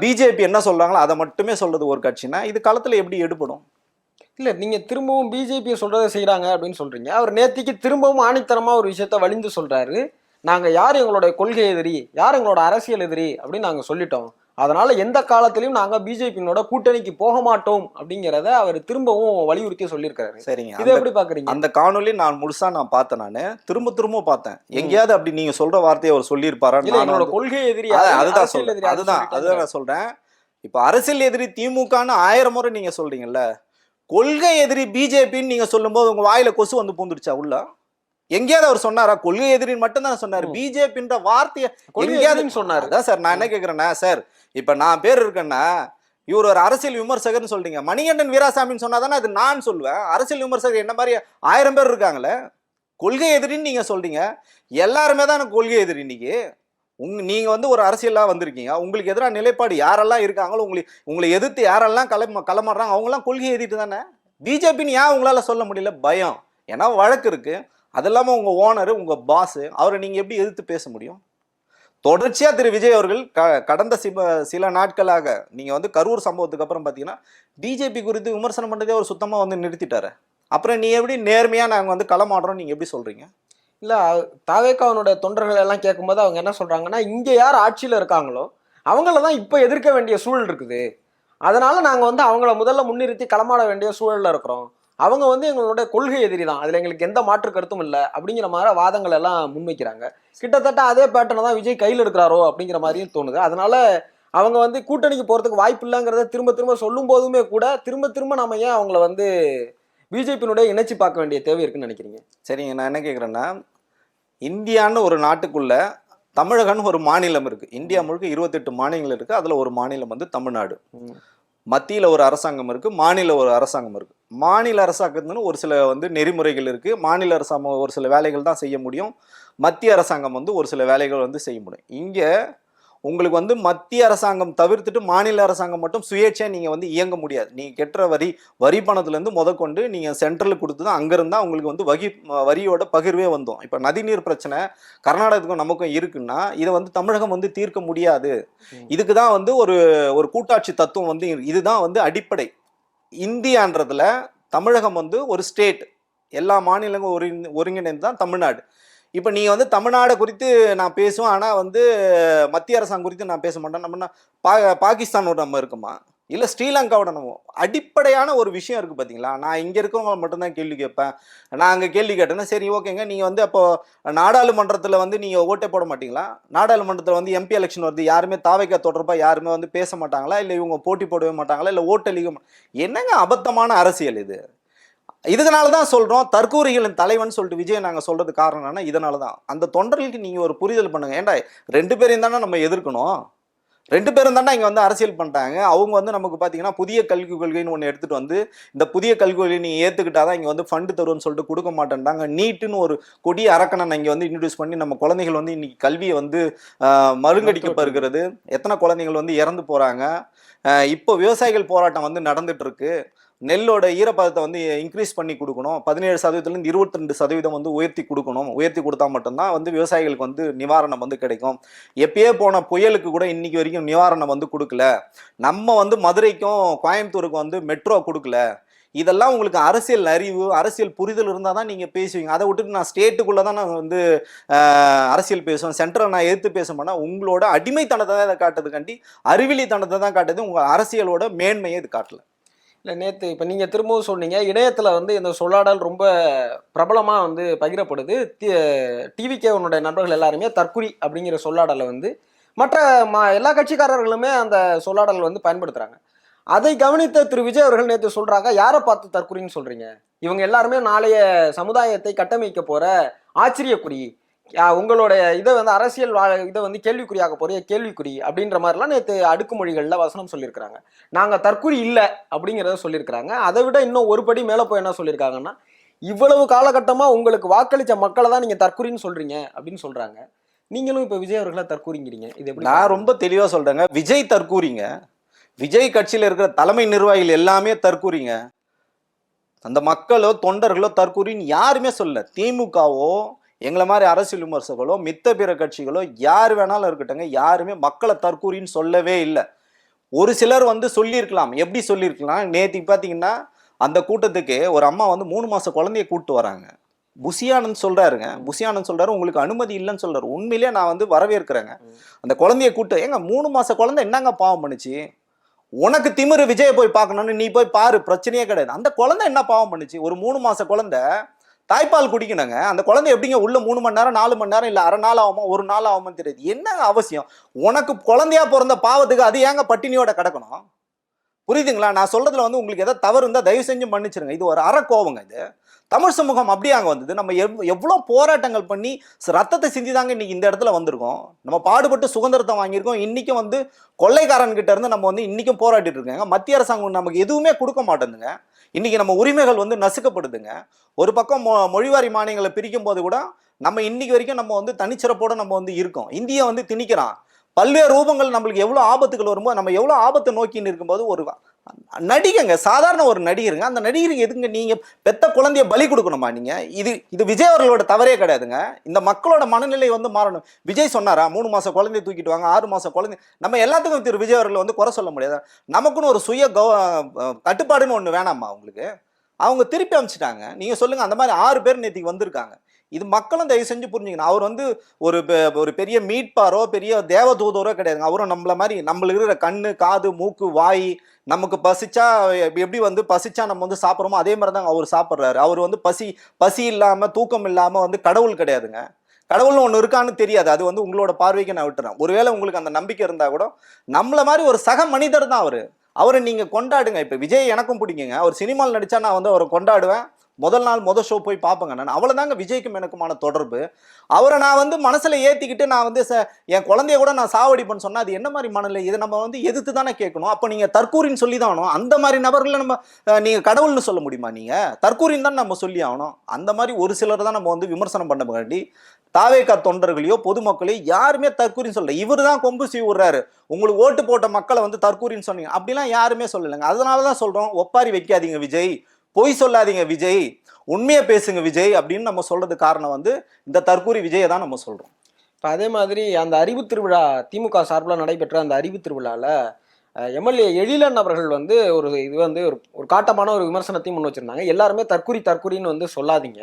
பிஜேபி என்ன சொல்றாங்களோ அதை மட்டுமே சொல்றது ஒரு கட்சினா இது களத்துல எப்படி எடுபடும்? இல்ல நீங்க திரும்பவும் பிஜேபியை சொல்றதை செய்யறாங்க அப்படின்னு சொல்றீங்க. அவர் நேத்திக்கு திரும்பவும் ஆணித்தரமா ஒரு விஷயத்த வலிந்து சொல்றாரு. நாங்க யார் எங்களுடைய கொள்கை எதிரி, யார் எங்களோட அரசியல் எதிரி அப்படின்னு நாங்க சொல்லிட்டோம். அதனால எந்த காலத்திலையும் நாங்க பிஜேபியோட கூட்டணிக்கு போக மாட்டோம் அப்படிங்கிறத அவர் திரும்பவும் வலியுறுத்தி சொல்லியிருக்காரு. சரிங்க, இதை எப்படி பாக்குறீங்க? அந்த காணொலி நான் முழுசா பார்த்தேன். நானு திரும்ப பார்த்தேன். எங்கேயாவது அப்படி நீங்க சொல்ற வார்த்தையை அவர் சொல்லியிருப்பாரா? என்னோட கொள்கை எதிரி, அதுதான் சொல்றேன். அதுதான் நான் சொல்றேன். இப்ப அரசியல் எதிரி திமுகன்னு 1000 முறை நீங்க சொல்றீங்கல்ல, கொள்கை எதிரி பிஜேபின்னு நீங்க சொல்லும் போது உங்க வாயில கொசு வந்து பூந்துடுச்சா உள்ள? எங்கேயாவது அவர் சொன்னாரா? கொள்கை எதிரின்னு மட்டும் தான் சொன்னாரு. பிஜேபின்ற வார்த்தையை எங்கேயாவது சொன்னாரு? அதான் சார் நான் என்ன கேக்குறேன்னா, சார் இப்ப நான் பேர் இருக்கேன்னா இவர் ஒரு அரசியல் விமர்சகர்னு சொல்றீங்க. மணிகண்டன் வீராசாமின்னு சொன்னாதானே அது நான் சொல்லுவேன். அரசியல் விமர்சகர் என்ன மாதிரி 1000 பேர் இருக்காங்களே. கொள்கை எதிரின்னு நீங்க சொல்றீங்க. எல்லாருமே தான் கொள்கை எதிரி. இன்னைக்கு நீங்க வந்து ஒரு அரசியலா வந்திருக்கீங்க. உங்களுக்கு எதிராக நிலைப்பாடு யாரெல்லாம் இருக்காங்களோ, உங்களை எதிர்த்து யாரெல்லாம் களமாடுறாங்க அவங்க எல்லாம் கொள்கை எதிர்த்து தானே. பிஜேபின்னு ஏன் உங்களால சொல்ல முடியல? பயம். ஏன்னா வழக்கு இருக்கு. அது இல்லாம உங்க ஓனர், உங்க பாஸ், அவரை நீங்க எப்படி எதிர்த்து பேச முடியும்? தொடர்ச்சியா திரு விஜய் அவர்கள் கடந்த சில நாட்களாக நீங்க வந்து கரூர் சம்பவத்துக்கு அப்புறம் பாத்தீங்கன்னா பிஜேபி குறித்து விமர்சனம் பண்றதே அவர் சுத்தமா வந்து நிறுத்திட்டாரு. அப்புறம் நீ எப்படி நேர்மையா நாங்க வந்து களமாடுறோம் நீங்க எப்படி சொல்றீங்க? இல்ல தாவேக்காவனுடைய தொண்டர்கள் எல்லாம் கேட்கும்போது அவங்க என்ன சொல்றாங்கன்னா, இங்க யார் ஆட்சியில இருக்காங்களோ அவங்களதான் இப்ப எதிர்க்க வேண்டிய சூழல் இருக்குது. அதனால நாங்க வந்து அவங்கள முதல்ல முன்னிறுத்தி களமாட வேண்டிய சூழல்ல இருக்கிறோம். அவங்க வந்து எங்களுடைய கொள்கை எதிரி தான், அதுல எங்களுக்கு எந்த மாற்று கருத்தும் இல்லை அப்படிங்கிற மாதிரி வாதங்கள் எல்லாம் முன்வைக்கிறாங்க. கிட்டத்தட்ட அதே பேட்டர்னை தான் விஜய் கையில் எடுக்கிறாரோ அப்படிங்கிற மாதிரியும் தோணுது. அதனால அவங்க வந்து கூட்டணிக்கு போறதுக்கு வாய்ப்பு இல்லைங்கிறத திரும்ப திரும்ப சொல்லும் போதுமே கூட திரும்ப நம்ம ஏன் அவங்கள வந்து பிஜேபியினுடைய இணைச்சி பார்க்க வேண்டிய தேவை இருக்குன்னு நினைக்கிறீங்க? சரிங்க, நான் என்ன கேட்குறேன்னா, இந்தியான்னு ஒரு நாட்டுக்குள்ள தமிழகம்னு ஒரு மாநிலம் இருக்கு. இந்தியா முழுக்க 28 மாநிலங்கள் இருக்கு. அதுல ஒரு மாநிலம் வந்து தமிழ்நாடு. மத்தியில் ஒரு அரசாங்கம் இருக்கு, மாநில ஒரு அரசாங்கம் இருக்கு. மாநில அரசாங்கத்துன்னு ஒரு சில வந்து நெறிமுறைகள் இருக்கு. மாநில அரசாங்கம் ஒரு சில வேலைகள் தான் செய்ய முடியும். மத்திய அரசாங்கம் வந்து ஒரு சில வேலைகள் வந்து செய்ய முடியும். இங்க உங்களுக்கு வந்து மத்திய அரசாங்கம் தவிர்த்துட்டு மாநில அரசாங்கம் மட்டும் சுயேட்சையா நீங்க வந்து இயங்க முடியாது. நீங்க கெட்டுற வரி பணத்துல இருந்து முதற்கொண்டு நீங்க சென்ட்ரலுக்கு கொடுத்து தான் அங்கிருந்தா உங்களுக்கு வந்து வரியோட பகிர்வே வந்தோம். இப்ப நதிநீர் பிரச்சனை கர்நாடகத்துக்கும் நமக்கும் இருக்குன்னா இதை வந்து தமிழகம் வந்து தீர்க்க முடியாது. இதுக்குதான் வந்து ஒரு கூட்டாட்சி தத்துவம் வந்து இதுதான் வந்து அடிப்படை. இந்தியான்றதுல தமிழகம் வந்து ஒரு ஸ்டேட், எல்லா மாநிலங்களும் ஒருங்கிணைந்து தான் தமிழ்நாடு. இப்போ நீ வந்து தமிழ்நாடு குறித்து நான் பேசுவேன், ஆனால் வந்து மத்திய அரசாங்கம் குறித்து நான் பேச மாட்டேன். நம்ம பாகிஸ்தானோட நம்ம இருக்குமா, இல்லை ஸ்ரீலங்காவோட நம்ம அடிப்படையான ஒரு விஷயம் இருக்குது பார்த்தீங்களா? நான் இங்கே இருக்கிறவங்க மட்டும்தான் கேள்வி கேட்பேன். நான் அங்கே கேள்வி கேட்டேன்னா சரி ஓகேங்க, நீங்கள் வந்து அப்போ நாடாளுமன்றத்தில் வந்து நீங்கள் ஓட்டே போட மாட்டீங்களா? நாடாளுமன்றத்தில் வந்து எம்பி எலெக்ஷன் வருது, யாருமே தாவைக்கா தொடர்பாக யாருமே வந்து பேச மாட்டாங்களா? இல்லை இவங்க போட்டி போடவே மாட்டாங்களா? இல்லை ஓட்டளிக்க? என்னங்க அபத்தமான அரசியல் இது? இதனால தான் சொல்றோம் தற்கூரிகளின் தலைவன் சொல்லிட்டு விஜய் நாங்க சொல்றது காரணம் என்னன்னா இதனால தான். அந்த தொண்டர்களுக்கு நீங்க ஒரு புரிதல் பண்ணுங்க. ஏன்டா 2 பேரையும் தானே நம்ம எதிர்க்கணும். 2 பேரும் தானே இங்க வந்து அரசியல் பண்ணிட்டாங்க. அவங்க வந்து நமக்கு பாத்தீங்கன்னா புதிய கல்வி கொள்கைன்னு ஒன்று எடுத்துட்டு வந்து இந்த புதிய கல்வி கொள்கை நீங்க ஏத்துக்கிட்டாதான் இங்க வந்து ஃபண்டு தருவோம்னு சொல்லிட்டு கொடுக்க மாட்டேன்டாங்க. நீட்டுன்னு ஒரு கொடிய அரக்கணை இங்க வந்து இன்ட்ரடியூஸ் பண்ணி நம்ம குழந்தைகள் வந்து இன்னைக்கு கல்வியை வந்து மருங்கடிக்கப்படுகிறது. எத்தனை குழந்தைகள் வந்து இறந்து போறாங்க. இப்போ விவசாயிகள் போராட்டம் வந்து நடந்துட்டு இருக்கு. நெல்லோட ஈரப்பதத்தை வந்து இன்க்ரீஸ் பண்ணி கொடுக்கணும். 17% 22% வந்து உயர்த்தி கொடுக்கணும். உயர்த்தி கொடுத்தா மட்டும்தான் வந்து விவசாயிகளுக்கு வந்து நிவாரணம் வந்து கிடைக்கும். எப்பயே போன புயலுக்கு கூட இன்னைக்கு வரைக்கும் நிவாரணம் வந்து கொடுக்கல. நம்ம வந்து மதுரைக்கும் கோயம்புத்தூருக்கும் வந்து மெட்ரோ கொடுக்கல. இதெல்லாம் உங்களுக்கு அரசியல் அறிவு, அரசியல் புரிதல் இருந்தால் தான் நீங்கள் பேசுவீங்க. அதை விட்டுட்டு நான் ஸ்டேட்டுக்குள்ளே தான் நான் வந்து அரசியல் பேசுவேன், சென்ட்ரல் நான் எதிர்த்து பேச மாட்டேன், உங்களோட அடிமைத்தனத்தை தான் இதை காட்டுறதுக்காண்டி, அறிவிலித்தனத்தை தான் காட்டுது, உங்கள் அரசியலோட மேன்மையை இது காட்டல. இல்லை, நேற்று இப்போ நீங்கள் திரும்பவும் சொன்னீங்க, இணையத்தில் வந்து இந்த சொல்லாடல் ரொம்ப பிரபலமாக வந்து பகிரப்படுது. டிவிகேவனுடைய நண்பர்கள் எல்லாருமே தற்குறி அப்படிங்கிற சொல்லாடலை வந்து மற்ற எல்லா கட்சிக்காரர்களுமே அந்த சொல்லாடல் வந்து பயன்படுத்துகிறாங்க. அதை கவனித்த திரு விஜய் அவர்கள் நேற்று சொல்றாங்க, யாரை பார்த்து தற்குறின்னு சொல்றீங்க, இவங்க எல்லாருமே நாளைய சமுதாயத்தை கட்டமைக்க போற ஆச்சரியக்குறி, உங்களுடைய இதை வந்து அரசியல் இதை வந்து கேள்விக்குறியாக போறிய கேள்விக்குறி அப்படின்ற மாதிரிலாம் நேற்று அடுக்குமொழிகள்ல வசனம் சொல்லியிருக்கிறாங்க. நாங்க தற்குறி இல்லை அப்படிங்கிறத சொல்லியிருக்கிறாங்க. அதை விட இன்னும் ஒரு படி மேல போய் என்ன சொல்லியிருக்காங்கன்னா, இவ்வளவு காலகட்டமா உங்களுக்கு வாக்களிச்ச மக்களை தான் நீங்க தற்குறின்னு சொல்றீங்க அப்படின்னு சொல்றாங்க. நீங்களும் இப்ப விஜய் அவர்களை தற்குறிங்கிறீங்க, இது எப்படி? நான் ரொம்ப தெளிவா சொல்றேங்க, விஜய் தற்கூறிங்க. விஜய் கட்சியில் இருக்கிற தலைமை நிர்வாகிகள் எல்லாமே தற்கூறிங்க. அந்த மக்களோ தொண்டர்களோ தற்கூறின்னு யாருமே சொல்ல. திமுகவோ எங்களை மாதிரி அரசியல் விமர்சகர்களோ மித்த பிற கட்சிகளோ யார் வேணாலும் இருக்கட்டுங்க, யாருமே மக்களை தற்கூறின்னு சொல்லவே இல்லை. ஒரு சிலர் வந்து சொல்லியிருக்கலாம். எப்படி சொல்லியிருக்கலாம், நேற்றுக்கு பார்த்தீங்கன்னா அந்த கூட்டத்துக்கு ஒரு அம்மா வந்து 3 மாச குழந்தைய கூப்பிட்டு வராங்க. புசியானந்த் சொல்றாருங்க, புசியானந்த் சொல்றாரு உங்களுக்கு அனுமதி இல்லைன்னு சொல்றாரு. உண்மையிலேயே நான் வந்து வரவேற்கிறேங்க. அந்த குழந்தைய கூப்பிட்டு, ஏங்க 3 மாச குழந்தை என்னங்க பாவம் பண்ணுச்சு, உனக்கு திமிரு விஜய போய் பார்க்கணும்னு நீ போய் பாரு, பிரச்சனையே கிடையாது. அந்த குழந்தை என்ன பாவம் பண்ணுச்சு? ஒரு 3 மாச குழந்தை தாய்ப்பால் குடிக்கணுங்க. அந்த குழந்தை எப்படிங்க உள்ள 3 மணி நேரம் 4 மணி நேரம் இல்லை அரை நாள் ஆகுமா ஒரு நாள் ஆகுமான்னு தெரியாது. என்னங்க அவசியம்? உனக்கு குழந்தையா பிறந்த பாவத்துக்கு அது ஏங்க பட்டினியோட கிடக்கணும்? புரியுதுங்களா? நான் சொல்றதுல வந்து உங்களுக்கு ஏதாவது தவறு இருந்தால் தயவு செஞ்சு மன்னிச்சிருங்க. இது ஒரு அறக்கோவங்க. இது தமிழ் சமூகம் அப்படியே அங்கே வந்தது. நம்ம எவ்வளோ போராட்டங்கள் பண்ணி ரத்தத்தை சிந்திதாங்க இன்னைக்கு இந்த இடத்துல வந்திருக்கோம். நம்ம பாடுபட்டு சுதந்திரத்தை வாங்கியிருக்கோம். இன்னைக்கும் வந்து கொள்ளைக்காரன்கிட்ட இருந்து நம்ம வந்து இன்னைக்கும் போராடிட்டு இருக்காங்க. மத்திய அரசாங்கம் நமக்கு எதுவுமே கொடுக்க மாட்டேங்குதுங்க. இன்னைக்கு நம்ம உரிமைகள் வந்து நசுக்கப்படுதுங்க. ஒரு பக்கம் மொழிவாரி மானியங்களை பிரிக்கும் போது கூட நம்ம இன்னைக்கு வரைக்கும் நம்ம வந்து தனிச்சிறப்போட நம்ம வந்து இருக்கோம். இந்தியா வந்து திணிக்கிறான். பல்வேறு ரூபங்கள் நம்மளுக்கு எவ்வளோ ஆபத்துகள் வரும்போது நம்ம எவ்வளோ ஆபத்தை நோக்கின்னு இருக்கும்போது ஒரு நடிகங்க, சாதாரண ஒரு நடிகருங்க, அந்த நடிகருக்கு எதுங்க நீங்க பெத்த குழந்தைய பலி கொடுக்கணுமா? நீங்க இது விஜய் அவர்களோட தவறே கிடையாதுங்க. இந்த மக்களோட மனநிலை வந்து மாறணும். விஜய் சொன்னாரா 3 மாச குழந்தைய தூக்கிட்டு வாங்க, 6 மாச குழந்தை, நம்ம எல்லாத்துக்கும் திரு விஜய் அவர்கள் வந்து குறை சொல்ல முடியாது. நமக்குன்னு ஒரு சுய கட்டுப்பாடுன்னு ஒண்ணு வேணாமா உங்களுக்கு? அவங்க திருப்பி அனுப்பிச்சிட்டாங்க. நீங்க சொல்லுங்க, அந்த மாதிரி 6 பேர் நேற்றுக்கு வந்திருக்காங்க. இது மக்களும் தயவு செஞ்சு புரிஞ்சுக்கணும். அவர் வந்து ஒரு பெரிய மீட்பாரோ பெரிய தேவதூதரோ கிடையாதுங்க. அவரும் நம்மள மாதிரி நம்மளுக்கு இருக்கிற கண்ணு காது மூக்கு வாய், நமக்கு பசிச்சா எப்படி வந்து பசிச்சா நம்ம வந்து சாப்பிட்றோமோ அதே மாதிரி தாங்க அவர் சாப்பிட்றாரு. அவர் வந்து பசி இல்லாம தூக்கம் இல்லாம வந்து கடவுள் கிடையாதுங்க. கடவுள்னு ஒன்று இருக்கான்னு தெரியாது. அது வந்து உங்களோட பார்வைக்கு நான் விட்டுறேன். ஒருவேளை உங்களுக்கு அந்த நம்பிக்கை இருந்தா கூட நம்மள மாதிரி ஒரு சக மனிதர் தான் அவரை நீங்க கொண்டாடுங்க. இப்ப விஜய் எனக்கும் பிடிக்குங்க. அவர் சினிமாவில் நடிச்சா நான் வந்து அவரை கொண்டாடுவேன். முதல் நாள் ஷோ போய் பார்ப்பேங்க. நான் அவ்வளோதாங்க விஜய்க்கும் எனக்குமான தொடர்பு. அவரை நான் வந்து மனசில் ஏற்றிக்கிட்டு நான் வந்து என் குழந்தைய கூட நான் சாவடிப்பேன்னு சொன்னால் அது என்ன மாதிரி மனநிலை? இதை நம்ம வந்து எதிர்த்து தானே கேட்கணும். அப்போ நீங்கள் தற்கூரின்னு சொல்லி தான் ஆகணும். அந்த மாதிரி நபர்களை நம்ம நீங்கள் கடவுள்னு சொல்ல முடியுமா? நீங்கள் தற்கூரின்னு தான் நம்ம சொல்லி ஆகணும். அந்த மாதிரி ஒரு சிலர் தான் நம்ம வந்து விமர்சனம் பண்ண வேண்டி, தாவேகா தொண்டர்களையோ பொதுமக்களையோ யாருமே தற்கூரின்னு சொல்லல. இவர் தான் கொம்பு சீ விடுறாரு, உங்களுக்கு ஓட்டு போட்ட மக்களை வந்து தற்கூரின்னு சொன்னீங்க அப்படிலாம் யாருமே சொல்லலைங்க. அதனால தான் சொல்கிறோம், ஒப்பாரி வைக்காதீங்க விஜய், பொய் சொல்லாதீங்க விஜய், உண்மையை பேசுங்க விஜய் அப்படின்னு நம்ம சொல்றது காரணம் வந்து இந்த தற்கூரி விஜயை தான் நம்ம சொல்றோம். இப்போ அதே மாதிரி அந்த அறிவு திருவிழா திமுக சார்பில் நடைபெற்ற அந்த அறிவு திருவிழாவில் எம்எல்ஏ எழிலன் அவர்கள் வந்து இது வந்து ஒரு காட்டமான ஒரு விமர்சனத்தையும் முன் வச்சிருந்தாங்க. எல்லாருமே தற்கூரின்னு வந்து சொல்லாதீங்க,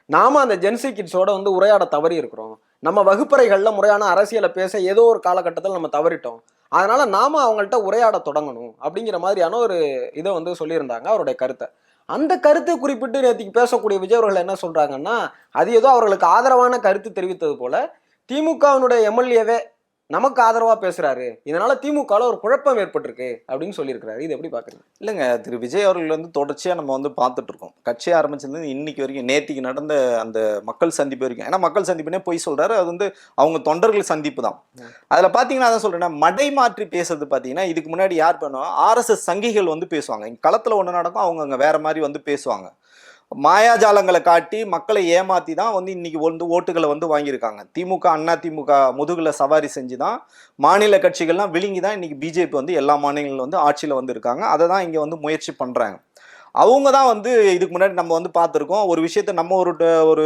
நாம அந்த ஜென்சி கிட்ஸோட வந்து உரையாட தவறி இருக்கிறோம், நம்ம வகுப்பறைகளில் முறையான அரசியலை பேச ஏதோ ஒரு காலகட்டத்தில் நம்ம தவறிட்டோம், அதனால நாம அவங்கள்ட்ட உரையாட தொடங்கணும் அப்படிங்கிற மாதிரியான ஒரு இதை வந்து சொல்லியிருந்தாங்க அவருடைய கருத்தை. அந்த கருத்தை குறிப்பிட்டு நேற்றுக்கு பேசக்கூடிய விஜய் அவர்கள் என்ன சொல்றாங்கன்னா, அது ஏதோ அவர்களுக்கு ஆதரவான கருத்து தெரிவித்தது போல திமுகவினுடைய எம்எல்ஏவே நமக்கு ஆதரவா பேசுறாரு, இதனால திமுகவில் ஒரு குழப்பம் ஏற்பட்டிருக்கு அப்படின்னு சொல்லியிருக்கிறாரு. இது எப்படி பாக்குறீங்க? இல்லைங்க, திரு விஜய் அவர்கள் வந்து தொடர்ச்சியா நம்ம வந்து பார்த்துட்டு இருக்கோம். கட்சி ஆரம்பிச்சது இன்னைக்கு வரைக்கும், நேத்திக்கு நடந்த அந்த மக்கள் சந்திப்பு வரைக்கும். ஏன்னா மக்கள் சந்திப்புனே போய் சொல்றாரு, அது வந்து அவங்க தொண்டர்கள் சந்திப்பு தான். அதுல பாத்தீங்கன்னா அதான் சொல்றேன், மடை மாற்றி பேசுறது பாத்தீங்கன்னா இதுக்கு முன்னாடி யார் பண்ணுவோம், RSS சங்கிகள் வந்து பேசுவாங்க. இங்க களத்துல ஒண்ணு நடக்கும், அவங்க அங்க வேற மாதிரி வந்து பேசுவாங்க. மாயாஜாலங்களை காட்டி மக்களை ஏமாத்தி தான் வந்து இன்னைக்கு வந்து ஓட்டுகளை வந்து வாங்கியிருக்காங்க. திமுக அண்ணா திமுக முதுகுல சவாரி செஞ்சு தான் மாநில கட்சிகள்லாம் விழுங்கி தான் இன்னைக்கு பிஜேபி வந்து எல்லா மாநிலங்களும் வந்து ஆட்சியில் வந்து இருக்காங்க. அதை தான் இங்கே வந்து முயற்சி பண்ணுறாங்க. அவங்க தான் வந்து இதுக்கு முன்னாடி நம்ம வந்து பார்த்துருக்கோம். ஒரு விஷயத்த நம்ம ஒரு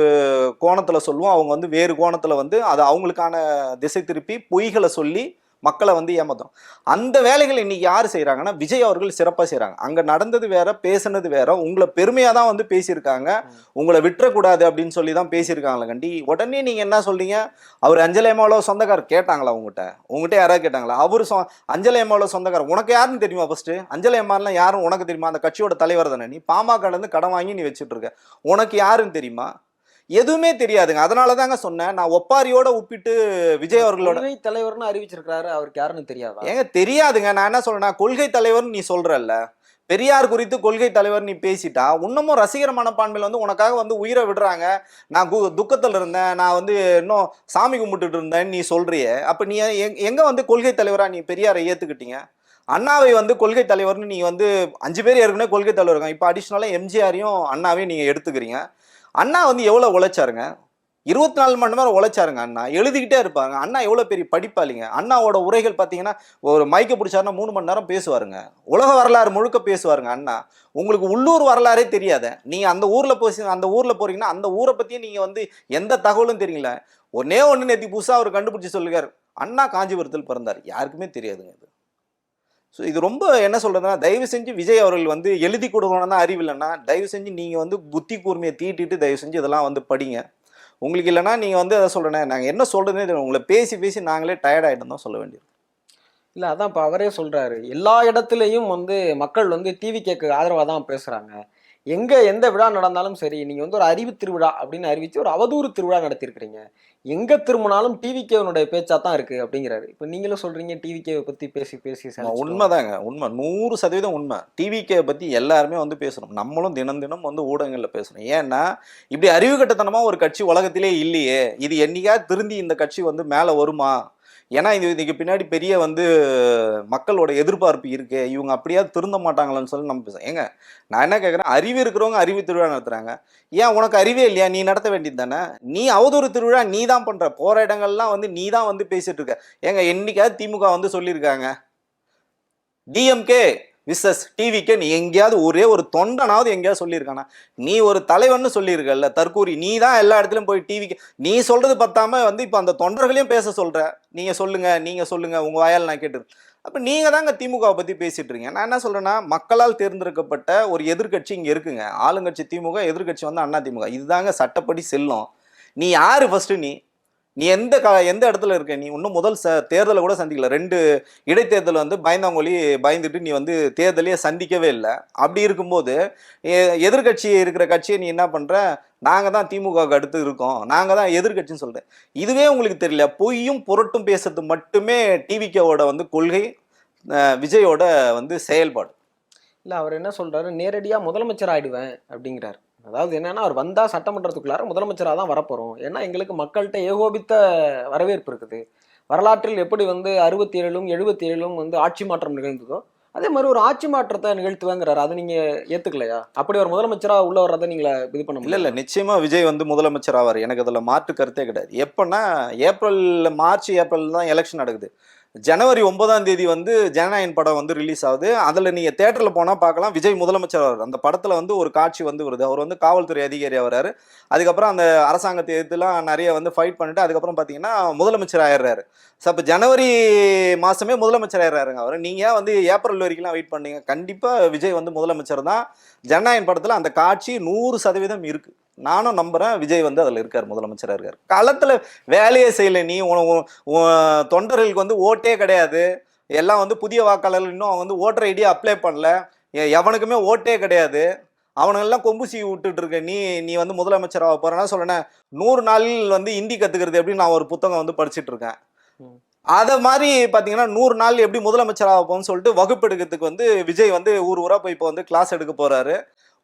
கோணத்தில் சொல்லுவோம், அவங்க வந்து வேறு கோணத்தில் வந்து அதை அவங்களுக்கான திசை திருப்பி பொய்களை சொல்லி மக்களை வந்து ஏமாத்தும். அந்த வேலைகள் இன்னைக்கு யார் செய்கிறாங்கன்னா விஜய் அவர்கள் சிறப்பாக செய்கிறாங்க. அங்கே நடந்தது வேற, பேசுனது வேற. உங்களை பெருமையாக தான் வந்து பேசியிருக்காங்க, உங்களை விட்டுறக்கூடாது அப்படின்னு சொல்லி தான் பேசியிருக்காங்களே கண்டி. உடனே நீங்கள் என்ன சொல்றீங்க, அவர் அஞ்சலி அம்மாவோட சொந்தக்காரர் கேட்டாங்களா உங்ககிட்ட யாராவது கேட்டாங்களா? அவர் அஞ்சலி அம்மாவோட சொந்தக்காரர் உனக்கு யாருன்னு தெரியுமா? ஃபர்ஸ்ட் அஞ்சலி அம்மாலாம் யாரும் உனக்கு தெரியுமா? அந்த கட்சியோட தலைவர் தானே. நீ பாமக கடன் வாங்கி நீ வச்சுட்டு இருக்க, உனக்கு யாருன்னு தெரியுமா? எதுவுமே தெரியாதுங்க. அதனால தாங்க சொன்னேன், நான் ஒப்பாரியோட ஒப்பிட்டு விஜய் அவர்களோட கொள்கை தலைவர்னு அறிவிச்சிருக்காரு, அவருக்கு யாருன்னு தெரியாதா? ஏங்க தெரியாதுங்க. நான் என்ன சொல்றேன், கொள்கை தலைவர்னு நீ சொல்றல்ல, பெரியார் குறித்து கொள்கை தலைவர் நீ பேசிட்டா இன்னமும் ரசிகர் மனப்பான்மையில் வந்து உனக்காக வந்து உயிரை விடுறாங்க. நான் துக்கத்தில் இருந்தேன், நான் வந்து இன்னும் சாமி கும்பிட்டுட்டு இருந்தேன்னு நீ சொல்றியே. அப்ப நீ எங்க வந்து கொள்கை தலைவரா நீ பெரியாரை ஏத்துக்கிட்டீங்க? அண்ணாவை வந்து கொள்கை தலைவர்னு நீ வந்து 5 பேர் ஏற்கனவே கொள்கை தலைவர் இருக்காங்க. இப்போ அடிஷ்னலாக எம்ஜிஆரையும் அண்ணாவையும் நீங்க எடுத்துக்கிறீங்க. அண்ணா வந்து எவ்வளவு உழைச்சாருங்க? 24 மணி நேரம் உழைச்சாருங்க. அண்ணா எழுதிக்கிட்டே இருப்பாங்க. அண்ணா எவ்வளவு பெரிய படிப்பாளிங்க. அண்ணாவோட உரைகள் பார்த்தீங்கன்னா ஒரு மைக்க பிடிச்சாருன்னா 3 மணி நேரம் பேசுவாருங்க. உலக வரலாறு முழுக்க பேசுவாருங்க அண்ணா. உங்களுக்கு உள்ளூர் வரலாறே தெரியாத நீங்க அந்த ஊர்ல போறீங்கன்னா அந்த ஊரை பத்தியே நீங்க வந்து எந்த தகவலும் தெரியல. ஒண்ணு நேத்தி புதுசா அவர் கண்டுபிடிச்சு சொல்லுவார், அண்ணா காஞ்சிபுரத்தில் பிறந்தார். யாருக்குமே தெரியாதுங்க இது. ஸோ இது ரொம்ப என்ன சொல்றதுன்னா, தயவு செஞ்சு விஜய் அவர்கள் வந்து எழுதி கொடுக்கணும்னா அறிவு இல்லைன்னா, தயவு செஞ்சு நீங்க வந்து புத்தி கூர்மையை தீட்டிட்டு தயவு செஞ்சு இதெல்லாம் வந்து படிங்க. உங்களுக்கு இல்லைன்னா நீங்க வந்து அதை சொல்றேன், நாங்க என்ன சொல்றதுன்னே தெரியல. உங்களை பேசி நாங்களே டயர்ட் ஆயிட்டோம் தான் சொல்ல வேண்டியது. இல்ல அதான் இப்ப அவரே சொல்றாரு, எல்லா இடத்துலயும் வந்து மக்கள் வந்து டிவிகேக்கு ஆதரவா தான் பேசுறாங்க. எந்த விழா நடந்தாலும் சரி, நீங்க வந்து ஒரு அறிவு திருவிழா அப்படின்னு அறிவிச்சு ஒரு அவதூறு திருவிழா நடத்திருக்கிறீங்க. எங்க திரும்பினாலும் டிவிகேனுடைய பேச்சா தான் இருக்கு அப்படிங்கிறாரு. இப்ப நீங்களும் சொல்றீங்க டிவிகேவை பத்தி பேசி உண்மைதாங்க, உண்மை 100% உண்மை. டிவிகே பத்தி எல்லாருமே வந்து பேசணும். நம்மளும் தினம் வந்து ஊடகங்கள்ல பேசணும். ஏன்னா இப்படி அறிவு கட்டத்தனமா ஒரு கட்சி உலகத்திலே இல்லையே. இது என்னைக்காவது திருந்தி இந்த கட்சி வந்து மேல வருமா? ஏன்னா இதுக்கு பின்னாடி பெரிய வந்து மக்களோட எதிர்பார்ப்பு இருக்கு. இவங்க அப்படியாவது திருந்த மாட்டாங்களான்னு சொல்லி நம்ம பேசுறோம். ஏங்க நான் என்ன கேட்குறேன், அறிவு இருக்கிறவங்க அறிவு திருவிழா நடத்துறாங்க. ஏன் உனக்கு அறிவே இல்லையா? நீ நடத்த வேண்டியது தானே. நீ அவதூறு திருவிழா நீ தான் பண்ற. போற இடங்கள்லாம் வந்து நீ தான் வந்து பேசிட்டு இருக்க. ஏங்க என்னைக்காவது திமுக வந்து சொல்லியிருக்காங்க டிஎம்கே விசஸ் டிவிக்கே? நீ எங்கேயாவது ஒரே ஒரு தொண்டனாவது எங்கேயாவது சொல்லியிருக்கானா? நீ ஒரு தலைவன்னு சொல்லியிருக்கல தற்கூரி. நீ தான் எல்லா இடத்துலையும் போய் டிவிக்கு நீ சொல்றது பத்தாம வந்து இப்போ அந்த தொண்டர்களையும் பேச சொல்ற. நீங்க சொல்லுங்க உங்க வாயால் நான் கேட்டு. அப்ப நீங்க தாங்க திமுகவை பத்தி பேசிட்டு இருக்கீங்க. நான் என்ன சொல்றேன்னா, மக்களால் தேர்ந்தெடுக்கப்பட்ட ஒரு எதிர்கட்சி இங்க இருக்குங்க. ஆளுங்கட்சி திமுக, எதிர்கட்சி வந்து அண்ணா திமுக. இதுதாங்க சட்டப்படி செல்லும். நீ யாரு ஃபர்ஸ்ட்? நீ எந்த இடத்துல இருக்க? நீ இன்னும் முதல் தேர்தலை கூட சந்திக்கல. 2 இடைத்தேர்தல் வந்து பயந்துட்டு நீ வந்து தேர்தலையே சந்திக்கவே இல்லை. அப்படி இருக்கும்போது எதிர்கட்சி இருக்கிற கட்சியை நீ என்ன பண்ற? நாங்க தான் திமுகவுக்கு அடுத்து இருக்கோம், நாங்க தான் எதிர்கட்சின்னு சொல்றேன். இதுவே உங்களுக்கு தெரியல. பொய்யும் புரட்டும் பேசுறது மட்டுமே டிவிகேவோட வந்து கொள்கை, விஜயோட வந்து செயல்பாடு. இல்ல அவர் என்ன சொல்றாரு, நேரடியா முதலமைச்சர் ஆயிடுவேன் அப்படிங்கிறாரு. அதாவது என்னன்னா, அவர் வந்தா சட்டமன்றத்துக்குள்ளார முதலமைச்சராக தான் வரப்போறோம். ஏன்னா எங்களுக்கு மக்கள்கிட்ட ஏகோபித்த வரவேற்பு இருக்குது. வரலாற்றில் எப்படி வந்து 67லும் 77லும் வந்து ஆட்சி மாற்றம் நிகழ்ந்ததோ அதே மாதிரி ஒரு ஆட்சி மாற்றத்தை நிகழ்த்துவேங்கிறாரு. அதை நீங்க ஏத்துக்கலையா? அப்படி ஒரு முதலமைச்சரா உள்ள வர்றதை நீங்க இது பண்ண முடியல? இல்ல நிச்சயமா விஜய் வந்து முதலமைச்சர் ஆவார். எனக்கு அதுல மாற்று கருத்தே கிடையாது. எப்பன்னா மார்ச் ஏப்ரல் தான் எலெக்ஷன் நடக்குது. ஜனவரி 9ஆம் தேதி வந்து ஜனநாயகன் படம் வந்து ரிலீஸ் ஆகுது. அதில் நீங்கள் தேட்டரில் போனால் பார்க்கலாம், விஜய் முதலமைச்சர் ஆகிறார். அந்த படத்தில் வந்து ஒரு காட்சி வந்து வருது. அவர் வந்து காவல்துறை அதிகாரி ஆகிறாரு. அதுக்கப்புறம் அந்த அரசாங்கத்தை எதிர்த்துலாம் நிறைய வந்து ஃபைட் பண்ணிட்டு அதுக்கப்புறம் பார்த்தீங்கன்னா முதலமைச்சர் ஆயிடுறாரு. ஸோ அப்போ ஜனவரி மாதமே முதலமைச்சர் ஆயிடுறாருங்க அவர். நீங்கள் வந்து ஏப்ரல் வரைக்கும்லாம் வெயிட் பண்ணீங்க. கண்டிப்பாக விஜய் வந்து முதலமைச்சர் தான். ஜனநாயகன் படத்தில் அந்த காட்சி 100% இருக்குது. நானும் நம்புறேன் விஜய் வந்து அதில் இருக்கார், முதலமைச்சராக இருக்கார். களத்தில் வேலையே செய்யலை. நீ தொண்டர்களுக்கு வந்து ஓட்டே கிடையாது. எல்லாம் வந்து புதிய வாக்காளர்கள் இன்னும் வந்து ஓட்டர் ஐடியா அப்ளை பண்ணல. எவனுக்குமே ஓட்டே கிடையாது. அவனுங்கெல்லாம் கொம்பு சீவி விட்டுட்டு இருக்க. நீ வந்து முதலமைச்சராக போறேன்னா சொல்றேன். 100 நாளில் வந்து ஹிந்தி கத்துக்கிறது எப்படின்னு நான் ஒரு புத்தகம் வந்து படிச்சுட்டு இருக்கேன். அதை மாதிரி பார்த்தீங்கன்னா 100 நாள் எப்படி முதலமைச்சராக போகும்னு சொல்லிட்டு வகுப்பெடுக்கிறதுக்கு வந்து விஜய் வந்து ஊரா போய் இப்போ வந்து கிளாஸ் எடுக்க போறாரு.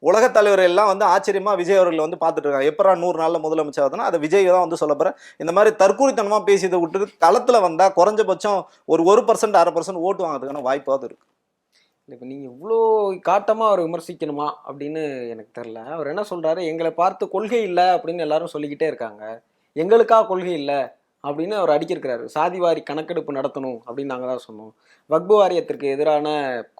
உலக தலைவர் எல்லாம் வந்து ஆச்சரியமா விஜய் அவர்கள் வந்து பார்த்துட்டு இருக்காங்க. எப்பரா 100 நாள்ல முதலமைச்சர் ஆகுதுன்னா அதை விஜய் தான் வந்து சொல்ல போறேன். இந்த மாதிரி தற்கூரித்தனமா பேசியதை விட்டுட்டு களத்துல வந்தா குறைஞ்சபட்சம் ஒரு 1% 1/2% ஓட்டு வாங்கிறதுக்கான வாய்ப்பாவது இருக்கு. இப்போ நீங்கள் இவ்வளோ காட்டமாக அவர் விமர்சிக்கணுமா அப்படின்னு எனக்கு தெரில. அவர் என்ன சொல்கிறாரு, எங்களை பார்த்து கொள்கை இல்லை அப்படின்னு எல்லாரும் சொல்லிக்கிட்டே இருக்காங்க, எங்களுக்கா கொள்கை இல்லை அப்படின்னு அவர் அடிக்கிருக்கிறாரு. சாதிவாரி கணக்கெடுப்பு நடத்தணும் அப்படின்னு நாங்கள் தான் சொன்னோம். வக்பு வாரியத்திற்கு எதிரான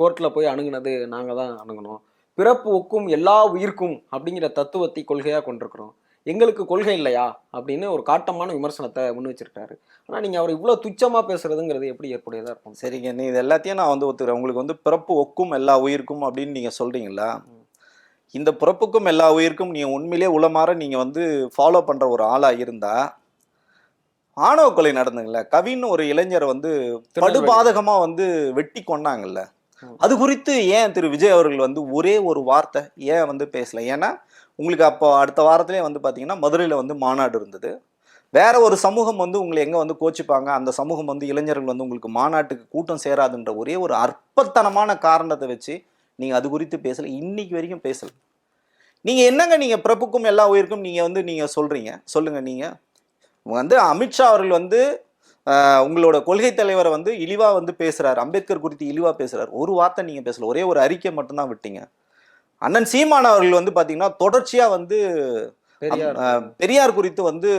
கோர்ட்டில் போய் அணுகுனது நாங்கள் தான் அணுகணும். பிறப்பு ஒக்கும் எல்லா உயிர்க்கும் அப்படிங்கிற தத்துவத்தை கொள்கையாக கொண்டிருக்கிறோம். எங்களுக்கு கொள்கை இல்லையா அப்படின்னு ஒரு காட்டமான விமர்சனத்தை முன் வச்சிருக்காரு. ஆனா நீங்க அவர் இவ்வளவு துச்சமா பேசுறதுங்கிறது எப்படி ஏற்புடையதா இருக்கும்? சரிங்க, நீ இது எல்லாத்தையும் நான் வந்து ஒத்துக்கிறேன். உங்களுக்கு வந்து பிறப்பு ஒக்கும் எல்லா உயிருக்கும் அப்படின்னு நீங்க சொல்றீங்களா? இந்த பிறப்புக்கும் எல்லா உயிருக்கும் நீங்க உண்மையிலேயே உளமாற நீங்க வந்து ஃபாலோ பண்ற ஒரு ஆளா இருந்தா, ஆணவ கொலை நடந்துங்கல்ல, கவின்னு ஒரு இளைஞரை வந்து படுபாதகமா வந்து வெட்டி கொண்டாங்கல்ல, அது குறித்து ஏன் திரு விஜய் அவர்கள் வந்து ஒரே ஒரு வார்த்தை ஏன் வந்து பேசல? ஏன்னா உங்களுக்கு அப்போ அடுத்த வாரத்திலே வந்து பாத்தீங்கன்னா மதுரையில வந்து மாநாடு இருந்தது. வேற ஒரு சமூகம் வந்து உங்களை எங்க வந்து கோச்சிப்பாங்க, அந்த சமூகம் வந்து இளைஞர்கள் வந்து உங்களுக்கு மாநாட்டுக்கு கூட்டம் சேராதுன்ற ஒரே ஒரு அற்பத்தனமான காரணத்தை வச்சு நீங்க அது குறித்து பேசல, இன்னைக்கு வரைக்கும் பேசல. நீங்க என்னங்க நீங்க பிறப்புக்கும் எல்லா உயிருக்கும் நீங்க வந்து நீங்க சொல்றீங்க? சொல்லுங்க. நீங்க வந்து அமித்ஷா அவர்கள் வந்து உங்களோட கொள்கை தலைவரை வந்து இழிவா வந்து பேசுறாரு, அம்பேத்கர் குறித்து இழிவா பேசுறாரு, ஒரு வார்த்தை நீங்க பேசல, ஒரே ஒரு அறிக்கை மட்டும்தான் விட்டீங்க. அண்ணன் சீமான் அவர்கள் வந்து பாத்தீங்கன்னா தொடர்ச்சியா வந்து பெரியார் குறித்து வந்து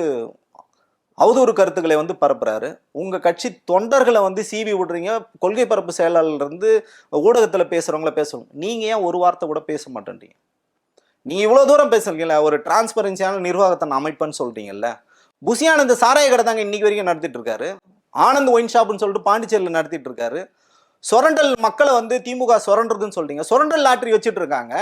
அவதூறு கருத்துக்களை வந்து பரப்புறாரு. உங்க கட்சி தொண்டர்களை வந்து சீவி விடுறீங்க, கொள்கை பரப்பு செயலாளர் இருந்து ஊடகத்துல பேசுறவங்கள பேசணும். நீங்க ஏன் ஒரு வார்த்தை கூட பேச மாட்டேன்றீங்க? நீங்க இவ்வளவு தூரம் பேசுறீங்கல்ல, ஒரு டிரான்ஸ்பரன்சியான நிர்வாகத்தை நான் அமைப்பேன்னு சொல்றீங்கல்ல. புசியானந்த சாராய கடை தாங்க இன்னைக்கு வரைக்கும் நடத்திட்டு இருக்காரு. ஆனந்த் ஒயின் ஷாப்னு சொல்லிட்டு பாண்டிச்சேரியில் நடத்திட்டு இருக்காரு. சொரண்டல் மக்களை வந்து திமுக சொரண்டுறதுன்னு சொல்றீங்க. சொரண்டல் லாட்டரி வச்சுட்டு இருக்காங்க.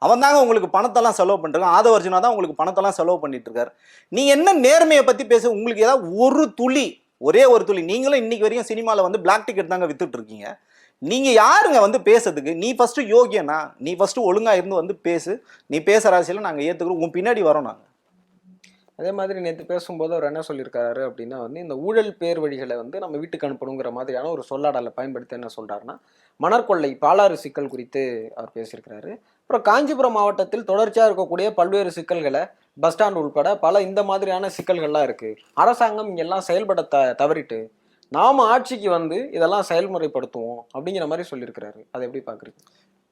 அவன் தாங்க உங்களுக்கு பணத்தெல்லாம் செலவு பண்ணிருக்கான். ஆதவர்ஜுனா தான் உங்களுக்கு பணத்தெல்லாம் செலவு பண்ணிட்டு இருக்காரு. நீ என்ன நேர்மையை பத்தி பேச உங்களுக்கு ஏதாவது ஒரு துளி, ஒரே ஒரு துளி, நீங்களும் இன்னைக்கு வரைக்கும் சினிமாவில் வந்து பிளாக் டிக்கெட் தாங்க வித்துட்டு இருக்கீங்க. நீங்க யாருங்க வந்து பேசுறதுக்கு? நீ ஃபர்ஸ்ட் யோகியனா? நீ ஃபர்ஸ்ட் ஒழுங்கா இருந்து வந்து பேசு. நீ பேசுற அரசியல நாங்க ஏத்துக்கிறோம், உன் பின்னாடி வரோம் நாங்க. அதே மாதிரி நேற்று பேசும்போது அவர் என்ன சொல்லியிருக்காரு அப்படின்னா வந்து இந்த ஊழல் பேர் வழிகளை வந்து நம்ம வீட்டுக்கு அனுப்பணுங்கிற மாதிரியான ஒரு சொல்லாடலை பயன்படுத்தி என்ன சொல்றாருன்னா மணற்கொள்ளை பாலாறு சிக்கல் குறித்து அவர் பேசியிருக்கிறாரு. அப்புறம் காஞ்சிபுரம் மாவட்டத்தில் தொடர்ச்சியாக இருக்கக்கூடிய பல்வேறு சிக்கல்களை பஸ் ஸ்டாண்ட் உள்பட பல இந்த மாதிரியான சிக்கல்கள்லாம் இருக்கு. அரசாங்கம் இங்கெல்லாம் செயல்பட தவறிட்டு நாம ஆட்சிக்கு வந்து இதெல்லாம் செயல்முறைப்படுத்துவோம் அப்படிங்கிற மாதிரி சொல்லியிருக்கிறாரு. அதை எப்படி பாக்குறீங்க?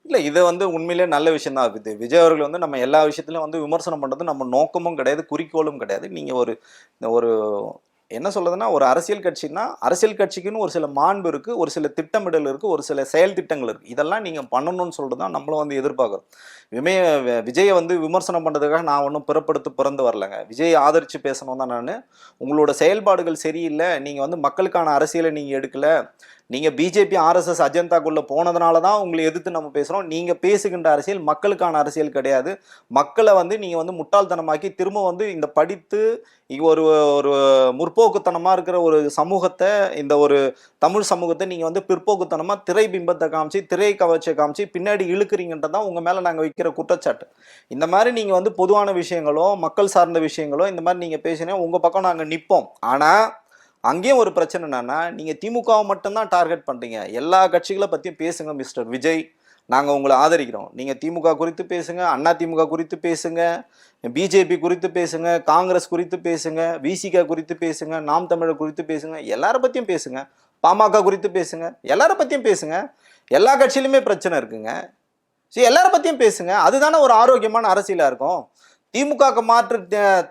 இல்லை, இது வந்து உண்மையிலே நல்ல விஷயம் தான். இது விஜய் அவர்கள் வந்து நம்ம எல்லா விஷயத்துலையும் வந்து விமர்சனம் பண்ணுறது நம்ம நோக்கமும் கிடையாது, குறிக்கோளும் கிடையாது. நீங்கள் ஒரு என்ன சொல்றதுன்னா, ஒரு அரசியல் கட்சின்னா அரசியல் கட்சிக்குன்னு ஒரு சில மாண்பு இருக்குது, ஒரு சில திட்டமிடல் இருக்குது, ஒரு சில செயல் திட்டங்கள் இருக்குது. இதெல்லாம் நீங்கள் பண்ணணும்னு சொல்லிட்டு தான் நம்மளும் வந்து எதிர்பார்க்குறோம். விஜயை வந்து விமர்சனம் பண்ணுறதுக்காக நான் ஒன்றும் பிறந்து வரலைங்க. விஜயை ஆதரித்து பேசணும் தான் நான். உங்களோட செயல்பாடுகள் சரியில்லை, நீங்கள் வந்து மக்களுக்கான அரசியலை நீங்கள் எடுக்கலை, நீங்கள் பிஜேபி ஆர்எஸ்எஸ் அஜெண்டாக்குள்ளே போனதுனால தான் உங்களை எதிர்த்து நம்ம பேசுகிறோம். நீங்கள் பேசுகின்ற அரசியல் மக்களுக்கான அரசியல் கிடையாது. மக்களை வந்து நீங்கள் வந்து முட்டாள்தனமாக்கி திரும்ப வந்து இந்த படித்து ஒரு முற்போக்குத்தனமாக இருக்கிற ஒரு சமூகத்தை, இந்த ஒரு தமிழ் சமூகத்தை நீங்கள் வந்து பிற்போக்குத்தனமாக திரை பிம்பத்தை காமிச்சு, திரை கவர்ச்சியை காமிச்சு பின்னாடி இழுக்கிறீங்கன்றதான் உங்கள் மேலே நாங்கள் வைக்கிற குற்றச்சாட்டு. இந்த மாதிரி நீங்கள் வந்து பொதுவான விஷயங்களோ மக்கள் சார்ந்த விஷயங்களோ இந்த மாதிரி நீங்கள் பேசினா உங்கள் பக்கம் நாங்கள் நிற்போம். ஆனால் அங்கேயும் ஒரு பிரச்சனை என்னன்னா, நீங்கள் திமுகவை மட்டும்தான் டார்கெட் பண்ணுறீங்க. எல்லா கட்சிகளை பற்றியும் பேசுங்க மிஸ்டர் விஜய், நாங்கள் உங்களை ஆதரிக்கிறோம். நீங்கள் திமுக குறித்து பேசுங்க, அண்ணா திமுக குறித்து பேசுங்க, பிஜேபி குறித்து பேசுங்க, காங்கிரஸ் குறித்து பேசுங்க, விசிக குறித்து பேசுங்க, நாம் தமிழர் குறித்து பேசுங்க, எல்லார பற்றியும் பேசுங்க, பாமக குறித்து பேசுங்க, எல்லார பற்றியும் பேசுங்க. எல்லா கட்சியிலுமே பிரச்சனை இருக்குங்க. சரி, எல்லார பற்றியும் பேசுங்க. அதுதானே ஒரு ஆரோக்கியமான அரசியலாக இருக்கும். திமுக மாற்று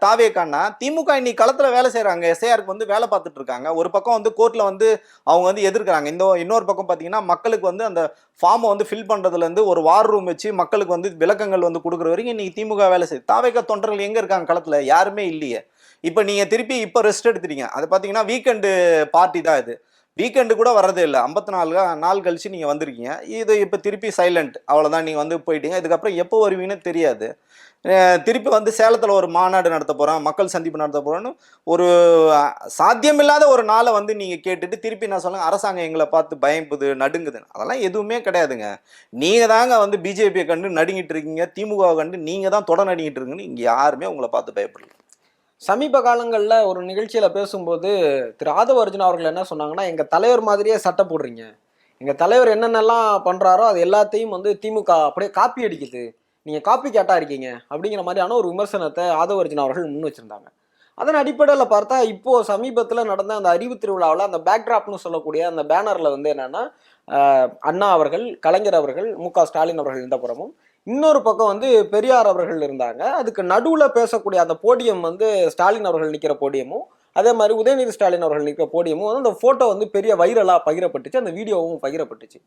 தாவேக்கான்னா திமுக இன்னைக்கு களத்தில் வேலை செய்கிறாங்க, எஸ்ஐஆருக்கு வந்து வேலை பார்த்துட்டு இருக்காங்க. ஒரு பக்கம் வந்து கோர்ட்டில் வந்து அவங்க வந்து எதிர்க்கிறாங்க. இன்னொரு பக்கம் பார்த்தீங்கன்னா மக்களுக்கு வந்து அந்த ஃபார்மை வந்து ஃபில் பண்ணுறதுலேருந்து ஒரு வார் ரூம் வச்சு மக்களுக்கு வந்து விளக்கங்கள் வந்து கொடுக்குற வரைக்கும் இன்னைக்கு திமுக வேலை செய்யுது. தாவேக்கா தொண்டர்கள் எங்கே இருக்காங்க களத்தில்? யாருமே இல்லையே. இப்போ நீங்கள் திருப்பி இப்போ ரெஸ்ட் எடுத்துட்டீங்க. அது பார்த்தீங்கன்னா வீக்கெண்டு பார்ட்டி தான் இது. வீக்கெண்டு கூட வரதே இல்லை. 54 நாள் கழிச்சு நீங்கள் வந்திருக்கீங்க. இது இப்போ திருப்பி சைலண்ட், அவ்வளோதான். நீங்கள் வந்து போயிட்டீங்க. இதுக்கப்புறம் எப்போ வருவீங்கன்னு தெரியாது. திருப்பி வந்து சேலத்தில் ஒரு மாநாடு நடத்த போகிறோம், மக்கள் சந்திப்பு நடத்த போகிறோன்னு ஒரு சாத்தியமில்லாத ஒரு நாளை வந்து நீங்கள் கேட்டுட்டு திருப்பி நான் சொல்லுங்கள் அரசாங்கம் எங்களை பார்த்து பயம்புது நடுங்குது. அதெல்லாம் எதுவுமே கிடையாதுங்க. நீங்கள் தாங்க வந்து பிஜேபியை கண்டு நடுங்கிட்டு இருக்கீங்க, திமுகவை கண்டு நீங்கள் தான் தொடர் நடுங்கிட்டு இருக்கீங்கன்னு இங்கே யாருமே உங்களை பார்த்து பயப்படல. சமீப காலங்களில் ஒரு நிகழ்ச்சியில் பேசும்போது திரு ஆதவ அர்ஜுனா அவர்கள் என்ன சொன்னாங்கன்னா, எங்கள் தலைவர் மாதிரியே சட்டை போடுறீங்க, எங்கள் தலைவர் என்னென்னலாம் பண்ணுறாரோ அது எல்லாத்தையும் வந்து திமுக அப்படியே காப்பி அடிக்குது, நீங்கள் காப்பி கேட்டாக இருக்கீங்க அப்படிங்கிற மாதிரியான ஒரு விமர்சனத்தை ஆதவ அர்ஜுனா அவர்கள் முன் வச்சுருந்தாங்க. அதன் அடிப்படையில் பார்த்தா இப்போது சமீபத்தில் நடந்த அந்த அறிவு திருவிழாவில் அந்த பேக்ட்ராப்னு சொல்லக்கூடிய அந்த பேனரில் வந்து என்னென்னா அண்ணா அவர்கள், கலைஞர் அவர்கள், மு.க. ஸ்டாலின் அவர்கள் இந்த புறமும், இன்னொரு பக்கம் வந்து பெரியார் அவர்கள் இருந்தாங்க. அதுக்கு நடுவில் பேசக்கூடிய அந்த போடியம் வந்து ஸ்டாலின் அவர்கள் நிற்கிற போடியமும், அதே மாதிரி உதயநிதி ஸ்டாலின் அவர்கள் நிற்கிற போடியமும் வந்து அந்த ஃபோட்டோ வந்து பெரிய வைரலாக பகிரப்பட்டுச்சு, அந்த வீடியோவும் பகிரப்பட்டுச்சு.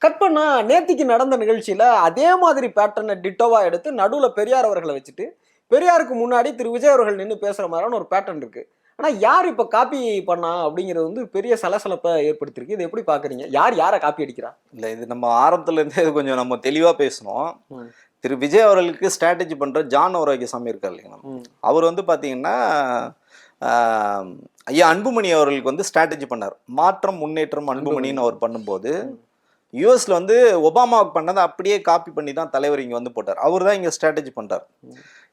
கட் பண்ணா நேத்திக்கு நடந்த நிகழ்ச்சியில் அதே மாதிரி பேட்டர்னை டிட்டோவாக எடுத்து நடுவில் பெரியார் அவர்களை வச்சுட்டு பெரியாருக்கு முன்னாடி திரு விஜய் அவர்கள் நின்று பேசுற மாதிரியான ஒரு பேட்டர்ன் இருக்கு. ஆனா யார் இப்ப காப்பி பண்ணா அப்படிங்கிறது வந்து பெரிய சலசலப்பை ஏற்படுத்திருக்கு. இது எப்படி பாக்குறீங்க? யார் யாரை காப்பி அடிக்கிறா? இல்ல இது நம்ம ஆரம்பத்துல இருந்தே இது கொஞ்சம் நம்ம தெளிவா பேசணும். ம். திரு விஜய் அவர்களுக்கு ஸ்ட்ராட்டஜி பண்ற ஜான் ஆரோக்கியசாமி இருக்கார் இல்லைங்களா, ம். அவர் வந்து பாத்தீங்கன்னா ஐயா அன்புமணி அவர்களுக்கு வந்து ஸ்ட்ராட்டஜி பண்ணார். மாற்றம் முன்னேற்றம் அன்புமணின்னு அவர் பண்ணும்போது யூஎஸ்ல வந்து ஒபாமாவுக்கு பண்ணதை அப்படியே காப்பி பண்ணி தான் தலைவர் இங்க வந்து போட்டார். அவர் தான் இங்க ஸ்ட்ராட்டஜி பண்றார்.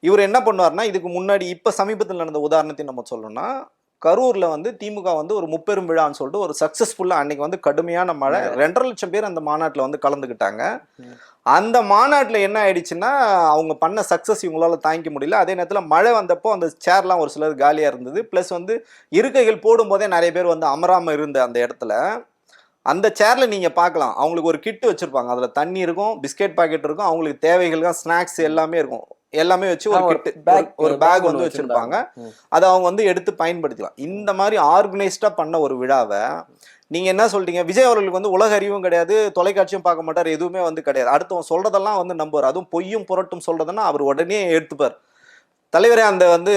இவர் என்ன பண்ணுவார்னா, இதுக்கு முன்னாடி இப்ப சமீபத்தில் நடந்த உதாரணத்தை நம்ம சொல்லணும்னா, கரூர்ல வந்து திமுக வந்து ஒரு முப்பெரும் விழான்னு சொல்லிட்டு ஒரு சக்சஸ்ஃபுல்லா அன்னைக்கு வந்து கடுமையான மழை, 2.5 லட்சம் பேர் அந்த மாநாட்டில் வந்து கலந்துக்கிட்டாங்க. அந்த மாநாட்டில் என்ன ஆயிடுச்சுன்னா, அவங்க பண்ண சக்சஸ் இவங்களால தாங்கிக்க முடியல. அதே நேரத்தில் மழை வந்தப்போ அந்த சேர்லாம் ஒரு சிலர் காலியா இருந்தது. பிளஸ் வந்து இருக்கைகள் போடும்போதே நிறைய பேர் வந்து அமராம இருந்த அந்த இடத்துல அந்த சேர்ல நீங்க பார்க்கலாம், அவங்களுக்கு ஒரு கிட் வச்சிருப்பாங்க. அதுல தண்ணி இருக்கும், பிஸ்கெட் பாக்கெட் இருக்கும், அவங்களுக்கு தேவைகள் ஸ்நாக்ஸ் எல்லாமே இருக்கும். எல்லாமே வச்சு ஒரு கிட், ஒரு பேக் வந்து வச்சிருப்பாங்க. அதை அவங்க வந்து எடுத்து பயன்படுத்தலாம். இந்த மாதிரி ஆர்கனைஸ்டா பண்ண ஒரு விழாவை நீங்க என்ன சொல்றீங்க? விஜய் அவர்களுக்கு வந்து உலக அறிவும் கிடையாது, தொலைக்காட்சியும் பார்க்க மாட்டார், எதுவுமே வந்து கிடையாது. அடுத்தவன் சொல்றதெல்லாம் வந்து நம்புவார். அதுவும் பொய்யும் புரட்டும் சொல்றதுன்னா அவர் உடனே எடுத்துப்பார். தலைவரே, அந்த வந்து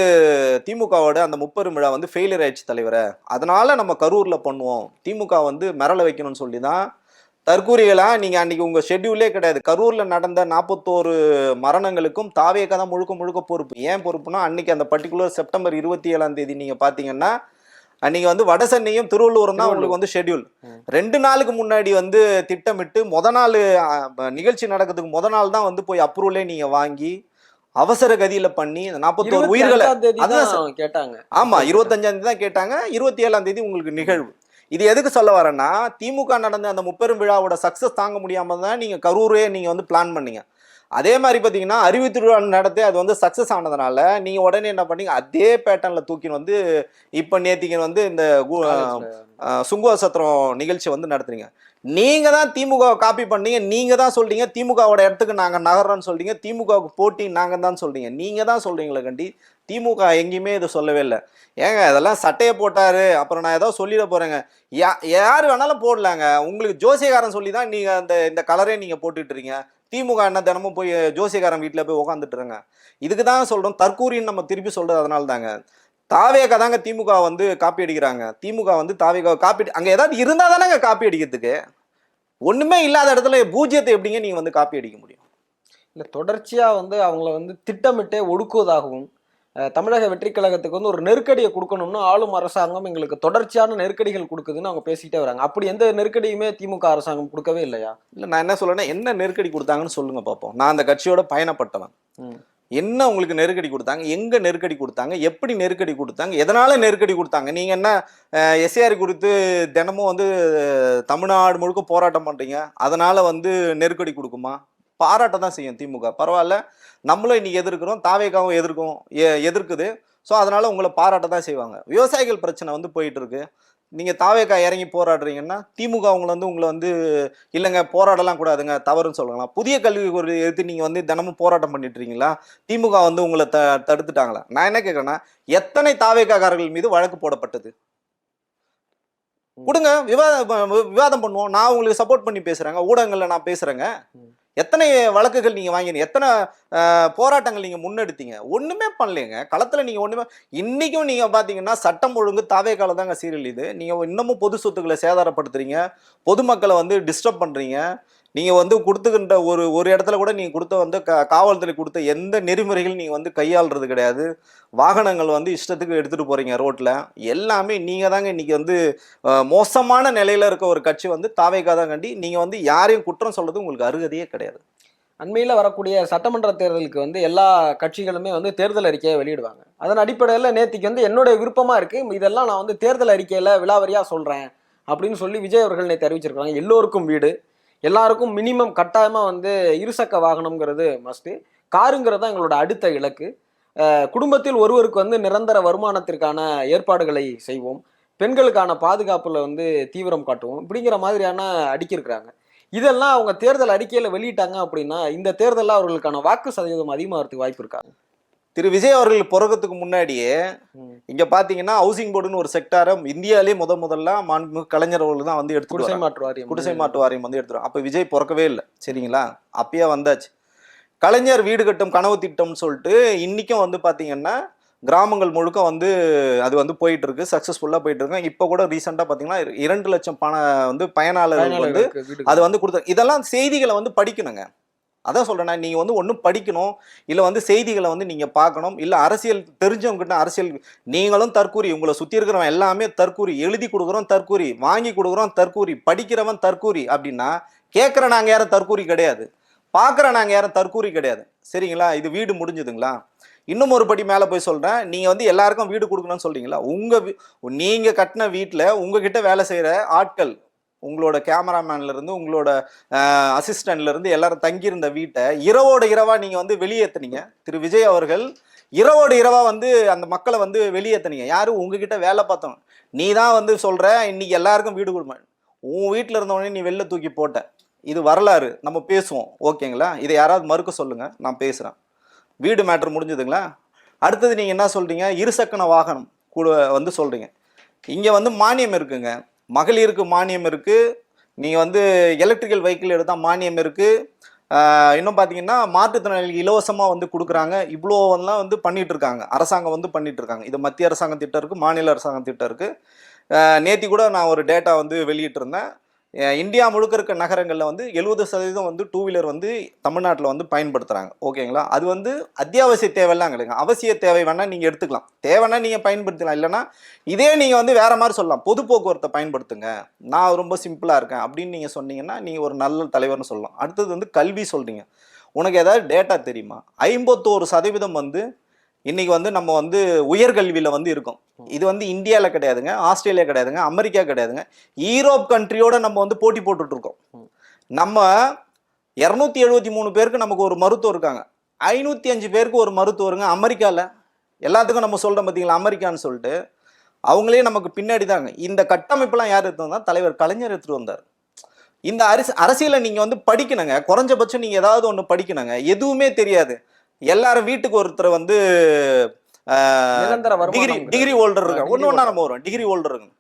திமுகவோட அந்த முப்பெரும் விழா வந்து ஃபெயிலியர் ஆயிடுச்சு தலைவரை, அதனால நம்ம கரூர்ல பண்ணுவோம், திமுக வந்து மிரள வைக்கணும்னு சொல்லி தான் தற்கூரிகளா நீங்க அன்னைக்கு உங்க ஷெட்யூலே கிடையாது. கரூர்ல நடந்த 41 மரணங்களுக்கும் தாவேக தான் முழுக்க முழுக்க பொறுப்பு. ஏன் பொறுப்புனா, அன்னைக்கு அந்த பர்டிகுலர் செப்டம்பர் 27ஆம் தேதி நீங்க பாத்தீங்கன்னா, அன்னைக்கு வந்து வட சென்னையும் திருவள்ளூரும் தான் உங்களுக்கு வந்து ஷெட்யூல். 2 நாளுக்கு முன்னாடி வந்து திட்டமிட்டு நாள் நிகழ்ச்சி நடக்கிறதுக்கு நாள் தான் வந்து போய் அப்ரூவலே நீங்க வாங்கி அவசர கதியில பண்ணி 41 உயிர்களை கேட்டாங்க. ஆமா, 25ஆம் தேதி தான் கேட்டாங்க. 27ஆம் தேதி உங்களுக்கு நிகழ்வு. இது எதுக்கு சொல்ல வரேன்னா, திமுக நடந்த அந்த முப்பெரும் விழாவோட சக்சஸ் தாங்க முடியாம தான் நீங்க கரூரே நீங்க வந்து பிளான் பண்ணீங்க. அதே மாதிரி பாத்தீங்கன்னா, அறிவு திருவிழா நடத்தி அது வந்து சக்சஸ் ஆனதுனால நீங்க உடனே என்ன பண்ணீங்க, அதே பேட்டர்ன்ல தூக்கி வந்து இப்ப நேத்திக்கு வந்து இந்த சுங்குவ சத்திரம் நிகழ்ச்சி வந்து நடத்துறீங்க. நீங்க தான் திமுக காப்பி பண்ணீங்க. நீங்க தான் சொல்றீங்க திமுகவோட இடத்துக்கு நாங்க நகர்றோம்னு சொல்றீங்க, திமுகவுக்கு போட்டி நாங்க தான் சொல்றீங்க. நீங்க தான் சொல்றீங்களே கண்டி, திமுக எங்கேயுமே இது சொல்லவே இல்லை. ஏங்க இதெல்லாம் சட்டையை போட்டாரு, அப்புறம் நான் ஏதோ சொல்லிட போறேங்க. யாரு வேணாலும் போடலாங்க. உங்களுக்கு ஜோசியக்காரன் சொல்லி தான் நீங்க இந்த கலரே நீங்க போட்டுட்டு இருக்கீங்க. திமுக என்ன தினமும் போய் ஜோசியக்காரன் வீட்டுல போய் உட்காந்துட்டுருங்க. இதுக்கு தான் சொல்றோம், தற்கூரின்னு நம்ம திருப்பி சொல்றது அதனால தாங்க. தாவேக தாங்க திமுக வந்து காப்பி அடிக்கிறாங்க. திமுக வந்து தாவேக காப்பி, அங்க ஏதாவது இருந்தா தானேங்க காப்பி அடிக்கிறதுக்கு. ஒண்ணுமே இல்லாத இடத்துல பூஜ்ஜியத்தை எப்படிங்க நீங்க வந்து காப்பி அடிக்க முடியும்? இல்ல, தொடர்ச்சியா வந்து அவங்கள வந்து திட்டமிட்டே ஒடுக்குவதாகவும், தமிழக வெற்றி கழகத்துக்கு வந்து ஒரு நெருக்கடியை கொடுக்கணும்னு ஆளும் அரசாங்கம் எங்களுக்கு தொடர்ச்சியான நெருக்கடிகள் கொடுக்குதுன்னு அவங்க பேசிக்கிட்டே வராங்க. அப்படி எந்த நெருக்கடியுமே திமுக அரசாங்கம் கொடுக்கவே இல்லையா? இல்ல, நான் என்ன சொல்றேன்னா, என்ன நெருக்கடி கொடுத்தாங்கன்னு சொல்லுங்க பார்ப்போம். நான் அந்த கட்சியோட பயணப்பட்டவன். என்ன உங்களுக்கு நெருக்கடி கொடுத்தாங்க, எங்க நெருக்கடி கொடுத்தாங்க, எப்படி நெருக்கடி கொடுத்தாங்க, எதனால நெருக்கடி கொடுத்தாங்க? நீங்க என்ன எஸ்ஏஆர் குறித்து தினமும் வந்து தமிழ்நாடு முழுக்க போராட்டம் பண்றீங்க, அதனால வந்து நெருக்கடி கொடுக்குமா? பாராட்ட தான் செய்யும் திமுக. பரவாயில்ல, நம்மளும் இன்னைக்கு எதிர்க்கிறோம், தாவேகாவும் எதிர்க்குது. ஸோ அதனால உங்களை பாராட்ட தான் செய்வாங்க. விவசாயிகள் பிரச்சனை வந்து போயிட்டு இருக்கு. நீங்க தாவேகா இறங்கி போராடுறீங்கன்னா திமுக உங்களை வந்து இல்லைங்க போராடலாம் கூடாதுங்க, தவறுன்னு சொல்லலாம். புதிய கல்வி ஒரு எடுத்து நீங்க வந்து தினமும் போராட்டம் பண்ணிட்டு இருக்கீங்களா? திமுக வந்து உங்களை தடுத்துட்டாங்களா? நான் என்ன கேட்கறேன்னா, எத்தனை தாவேகாரர்கள் மீது வழக்கு போடப்பட்டது? கொடுங்க, விவாதம் பண்ணுவோம். நான் உங்களுக்கு சப்போர்ட் பண்ணி பேசுறேங்க, ஊடகங்கள்ல நான் பேசுறேங்க. எத்தனை வழக்குகள் நீங்க வாங்கினீங்க, எத்தனை போராட்டங்கள் நீங்க முன்னெடுத்தீங்க? ஒண்ணுமே பண்ணலைங்க களத்துல. நீங்க ஒண்ணுமே, இன்னைக்கும் நீங்க பாத்தீங்கன்னா சட்டம் ஒழுங்கு தாவேகால தாங்க சீரழியுது. நீங்க இன்னமும் பொது சொத்துக்களை சேதாரப்படுத்துறீங்க, பொதுமக்களை வந்து டிஸ்டர்ப் பண்றீங்க. நீங்க வந்து கொடுத்துக்கின்ற ஒரு இடத்துல கூட நீங்க கொடுத்த வந்து காவல்துறை கொடுத்த எந்த நெறிமுறைகள் நீங்க வந்து கையாளுறது கிடையாது. வாகனங்கள் வந்து இஷ்டத்துக்கு எடுத்துட்டு போறீங்க ரோட்ல. எல்லாமே நீங்க தாங்க இன்னைக்கு வந்து மோசமான நிலையில இருக்க ஒரு கட்சி வந்து தாவேகா தான் கண்டி. நீங்க வந்து யாரையும் குற்றம் சொல்றது உங்களுக்கு அருகதையே கிடையாது. அண்மையில வரக்கூடிய சட்டமன்ற தேர்தலுக்கு வந்து எல்லா கட்சிகளுமே வந்து தேர்தல் அறிக்கையை வெளியிடுவாங்க. அதன் அடிப்படையில் நேத்திக்கு வந்து என்னுடைய விருப்பமா இருக்கு, இதெல்லாம் நான் வந்து தேர்தல் அறிக்கையில விலாவரியா சொல்றேன் அப்படின்னு சொல்லி விஜய் அவர்கள் நேற்று அறிவிச்சிருக்காங்க. எல்லோருக்கும் வீடு, எல்லாருக்கும் மினிமம் கட்டாயமா வந்து இருசக்க வாகனம்ங்கிறது மஸ்ட், காருங்கிறது தான் எங்களோட அடுத்த இலக்கு, குடும்பத்தில் ஒருவருக்கு வந்து நிரந்தர வருமானத்திற்கான ஏற்பாடுகளை செய்வோம், பெண்களுக்கான பாதுகாப்புல வந்து தீவிரம் காட்டுவோம், இப்படிங்கிற மாதிரியான அடுக்கியிருக்கிறாங்க. இதெல்லாம் அவங்க தேர்தல் அறிக்கையில வெளியிட்டாங்க அப்படின்னா இந்த தேர்தலில் அவர்களுக்கான வாக்கு சதவீதம் அதிகமாகிறதுக்கு வாய்ப்பு இருக்காங்க. திரு விஜய் அவர்கள் பிறகுறதுக்கு முன்னாடியே இங்க பாத்தீங்கன்னா ஹவுசிங் போர்டுன்னு ஒரு செக்டாரை இந்தியாலே முதல்ல கலைஞர் அவர்கள் தான் வந்து எடுத்து குடிசை மாற்று வாரியம் வந்து எடுத்துரும். அப்ப விஜய் பிறக்கவே இல்லை, சரிங்களா? அப்பயே வந்தாச்சு. கலைஞர் வீடு கட்டும் கனவு திட்டம்னு சொல்லிட்டு இன்னைக்கும் வந்து பாத்தீங்கன்னா கிராமங்கள் முழுக்க வந்து அது வந்து போயிட்டு இருக்கு, சக்சஸ்ஃபுல்லா போயிட்டு இருக்கு. இப்போ கூட ரீசெண்டா பாத்தீங்கன்னா 2 லட்சம் வந்து பயனாளர்கள் வந்து அது வந்து கொடுத்தாங்க. இதெல்லாம் செய்திகளை வந்து படிக்கணுங்க. அதான் சொல்றேன், நீங்க வந்து ஒன்றும் படிக்கணும், இல்லை வந்து செய்திகளை வந்து நீங்க பார்க்கணும், இல்லை அரசியல் தெரிஞ்சவங்க கிட்ட அரசியல். நீங்களும் தற்கூரி, உங்களை சுத்தி இருக்கிறவன் எல்லாமே தற்கூரி, எழுதி கொடுக்குறோம் தற்கூரி, வாங்கி கொடுக்குறோம் தற்கூரி, படிக்கிறவன் தற்கூரி அப்படின்னா கேட்குற நாங்கள் யாரும் தற்கூரி கிடையாது, பார்க்குற நாங்கள் யாரும் தற்கூரி கிடையாது. சரிங்களா? இது வீடு முடிஞ்சுதுங்களா? இன்னும் ஒரு படி மேலே போய் சொல்கிறேன், நீங்கள் வந்து எல்லாருக்கும் வீடு கொடுக்கணும்னு சொல்றீங்களா? நீங்கள் கட்டின வீட்டில் உங்ககிட்ட வேலை செய்கிற ஆட்கள், உங்களோட கேமராமேன்லேருந்து உங்களோட அசிஸ்டன்ட்லேருந்து எல்லாரும் தங்கியிருந்த வீட்டை இரவோட இரவாக நீங்கள் வந்து வெளியேற்றுனீங்க. திரு விஜய் அவர்கள் இரவோட இரவாக வந்து அந்த மக்களை வந்து வெளியேற்றுனீங்க. யாரும் உங்ககிட்ட வேலை பார்த்தவங்க. நீ தான் வந்து சொல்கிற இன்னைக்கு எல்லாருக்கும் வீடு கொடுப்பேன். உன் வீட்டில் இருந்தவொடனே நீ வெளில தூக்கி போட்ட. இது வரலாறு, நம்ம பேசுவோம். ஓகேங்களா? இதை யாராவது மறுக்க சொல்லுங்கள், நான் பேசுகிறேன். வீடு மேட்ரு முடிஞ்சதுங்களா? அடுத்தது நீங்கள் என்ன சொல்கிறீங்க? இருசக்கர வாகனம் கூட வந்து சொல்கிறீங்க. இங்கே வந்து மானியம் இருக்குங்க, மகளிருக்கு மானியம் இருக்குது. நீங்கள் வந்து எலக்ட்ரிக்கல் வெஹிக்கிள் எடுத்தால் மானியம் இருக்குது. இன்னும் பார்த்தீங்கன்னா மாற்றுத்திறனாளிகளுக்கு இலவசமாக வந்து கொடுக்குறாங்க. இவ்வளோலாம் வந்து பண்ணிகிட்டு இருக்காங்க, அரசாங்கம் வந்து பண்ணிகிட்டு இருக்காங்க. இது மத்திய அரசாங்கம் திட்டம் இருக்குது, மாநில அரசாங்கம் திட்டம் இருக்குது. நேற்று கூட நான் ஒரு டேட்டா வந்து வெளியிட்டிருந்தேன். இந்தியா முழுக்க இருக்க நகரங்களில் வந்து 70% வந்து 2 வீலர் வந்து தமிழ்நாட்டில் வந்து பயன்படுத்துகிறாங்க. ஓகேங்களா? அது வந்து அத்தியாவசிய தேவையெல்லாம் கிடையாது, அவசிய தேவை வேணால் நீங்கள் எடுத்துக்கலாம், தேவைன்னா நீங்கள் பயன்படுத்தலாம். இல்லைனா இதே நீங்கள் வந்து வேறு மாதிரி சொல்லலாம், பொது போக்குவரத்தை பயன்படுத்துங்க, நான் ரொம்ப சிம்பிளாக இருக்கேன் அப்படின்னு நீங்கள் சொன்னீங்கன்னா நீங்கள் ஒரு நல்ல தலைவர்னு சொல்லலாம். அடுத்தது வந்து கல்வி சொல்கிறீங்க. உனக்கு ஏதாவது டேட்டா தெரியுமா? 51% வந்து இன்னைக்கு வந்து நம்ம வந்து உயர்கல்வியில் வந்து இருக்கோம். இது வந்து இந்தியாவில் கிடையாதுங்க, ஆஸ்திரேலியா கிடையாதுங்க, அமெரிக்கா கிடையாதுங்க, யூரோப் கண்ட்ரியோட நம்ம வந்து போட்டி போட்டுட்டு இருக்கோம். நம்ம 273 பேருக்கு நமக்கு ஒரு மருத்துவர் இருக்காங்க, 505 பேருக்கு ஒரு மருத்துவருங்க அமெரிக்காவில். எல்லாத்துக்கும் நம்ம சொல்கிறோம் பார்த்தீங்களா அமெரிக்கான்னு சொல்லிட்டு, அவங்களே நமக்கு பின்னாடி தாங்க. இந்த கட்டமைப்பெல்லாம் யார் எடுத்து வந்தால் தலைவர் கலைஞர் எடுத்துகிட்டு வந்தார். இந்த அரசியலை நீங்கள் வந்து படிக்கணுங்க, குறைஞ்சபட்சம் நீங்கள் ஏதாவது ஒன்று படிக்கணுங்க. எதுவுமே தெரியாது, எல்லாரும் வீட்டுக்கு ஒருத்தர் வந்து டிகிரி ஹோல்டர் இருக்காங்க. ஒன்று ஒன்றா நம்ம வரும் டிகிரி ஹோல்டர் இருக்கு.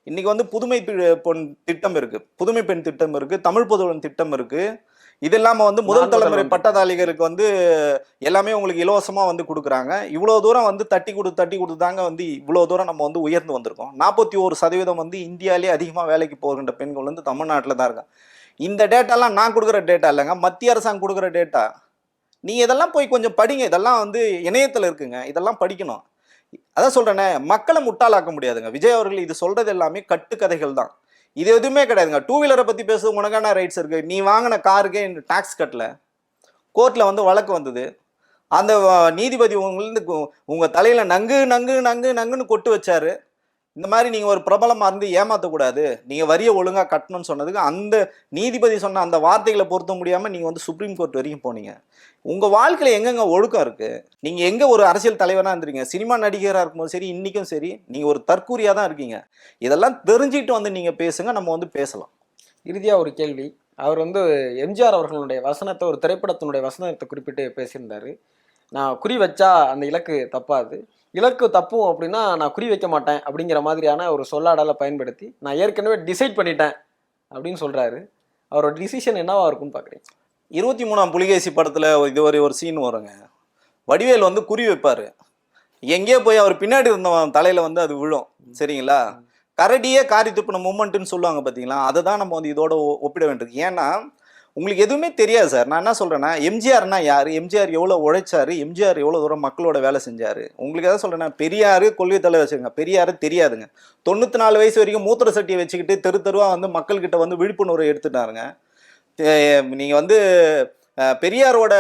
இன்னைக்கு வந்து புதுமை பெண் திட்டம் இருக்கு, புதுமை பெண் திட்டம் இருக்கு, தமிழ் புதுவன் திட்டம் இருக்கு. இது இல்லாமல் வந்து முதல் தலைமுறை பட்டதாரிகளுக்கு வந்து எல்லாமே உங்களுக்கு இலவசமாக வந்து கொடுக்குறாங்க. இவ்வளோ தூரம் வந்து தட்டி கொடுத்து தாங்க வந்து இவ்வளோ தூரம் நம்ம வந்து உயர்ந்து வந்திருக்கோம். 41% வந்து இந்தியாவிலே அதிகமாக வேலைக்கு போகின்ற பெண்கள் வந்து தமிழ்நாட்டில் தான் இருக்காங்க. இந்த டேட்டாலாம் நான் கொடுக்குற டேட்டா இல்லைங்க, மத்திய அரசாங்கம் கொடுக்குற டேட்டா. நீங்கள் இதெல்லாம் போய் கொஞ்சம் படிங்க, இதெல்லாம் வந்து இணையத்தில் இருக்குங்க, இதெல்லாம் படிக்கணும். அதான் சொல்கிறேனே, மக்களை முட்டாளாக்க முடியாதுங்க. விஜய் அவர்கள் இது சொல்கிறது எல்லாமே கட்டுக்கதைகள் தான், இது எதுவுமே கிடையாதுங்க. 2 வீலரை பற்றி பேசுறது உனக்கான ரைட்ஸ் இருக்குது. நீ வாங்கின காருக்கே டாக்ஸ் கட்டல, கோர்ட்டில் வந்து வழக்கு வந்தது, அந்த நீதிபதி உங்களுக்கு உங்கள் தலையில் நங்கு நங்கு நங்கு நங்குன்னு கொட்டு வச்சாரு. இந்த மாதிரி நீங்கள் ஒரு பிரபலமாக இருந்து ஏமாற்றக்கூடாது, நீங்கள் வரியை ஒழுங்காக கட்டணும்னு சொன்னதுக்கு அந்த நீதிபதி சொன்ன அந்த வார்த்தைகளை பொருத்த முடியாமல் நீங்கள் வந்து சுப்ரீம் கோர்ட் வரைக்கும் போனீங்க. உங்கள் வாழ்க்கையில் எங்கெங்க ஒழுக்கம் இருக்குது? நீங்கள் எங்கே ஒரு அரசியல் தலைவராக இருந்துறீங்க, சினிமா நடிகராக இருக்கும்போது சரி, இன்றைக்கும் சரி, நீங்கள் ஒரு தற்கூரியாக தான் இருக்கீங்க. இதெல்லாம் தெரிஞ்சுக்கிட்டு வந்து நீங்கள் பேசுங்க, நம்ம வந்து பேசலாம். இறுதியாக ஒரு கேள்வி. அவர் வந்து எம்ஜிஆர் அவர்களுடைய வசனத்தை, ஒரு திரைப்படத்தினுடைய வசனத்தை குறிப்பிட்டு பேசியிருந்தாரு. நான் குறி வச்சா அந்த இலக்கு தப்பாது, இலக்கு தப்பும் அப்படின்னா நான் குறி வைக்க மாட்டேன் அப்படிங்கிற மாதிரியான ஒரு சொல்லாடலை பயன்படுத்தி நான் ஏற்கனவே டிசைட் பண்ணிட்டேன் அப்படின்னு சொல்கிறாரு. அவரோட டிசிஷன் என்னவா இருக்குன்னு பார்க்குறீங்க? 23ஆம் புலிகேசி படத்தில் இது ஒரு சீன் வருங்க. வடிவேல் வந்து குறி வைப்பார், எங்கேயோ போய் அவர் பின்னாடி இருந்தவன் தலையில் வந்து அது விழும். சரிங்களா? கரடியே காரி துப்பின மூமெண்ட்டுன்னு சொல்லுவாங்க பார்த்தீங்களா, அதை தான் நம்ம வந்து இதோட ஒப்பிட வேண்டியது. ஏன்னா உங்களுக்கு எதுவுமே தெரியாது சார். நான் என்ன சொல்கிறேன்னா, எம்ஜிஆர்னா யார், எம்ஜிஆர் எவ்வளோ உழைச்சாரு, எம்ஜிஆர் எவ்வளோ தூரம் மக்களோட வேலை செஞ்சார். உங்களுக்கு எதாவது சொல்கிறேன்னா, பெரியார் கொள்கை தலைவர் வச்சுருங்க, பெரியார் தெரியாதுங்க. 94 வயசு வரைக்கும் மூத்திர சட்டியை வச்சுக்கிட்டு தெருவாக வந்து மக்கள்கிட்ட வந்து விழிப்புணர்வை எடுத்துட்டாருங்க. நீங்கள் வந்து பெரியாரோட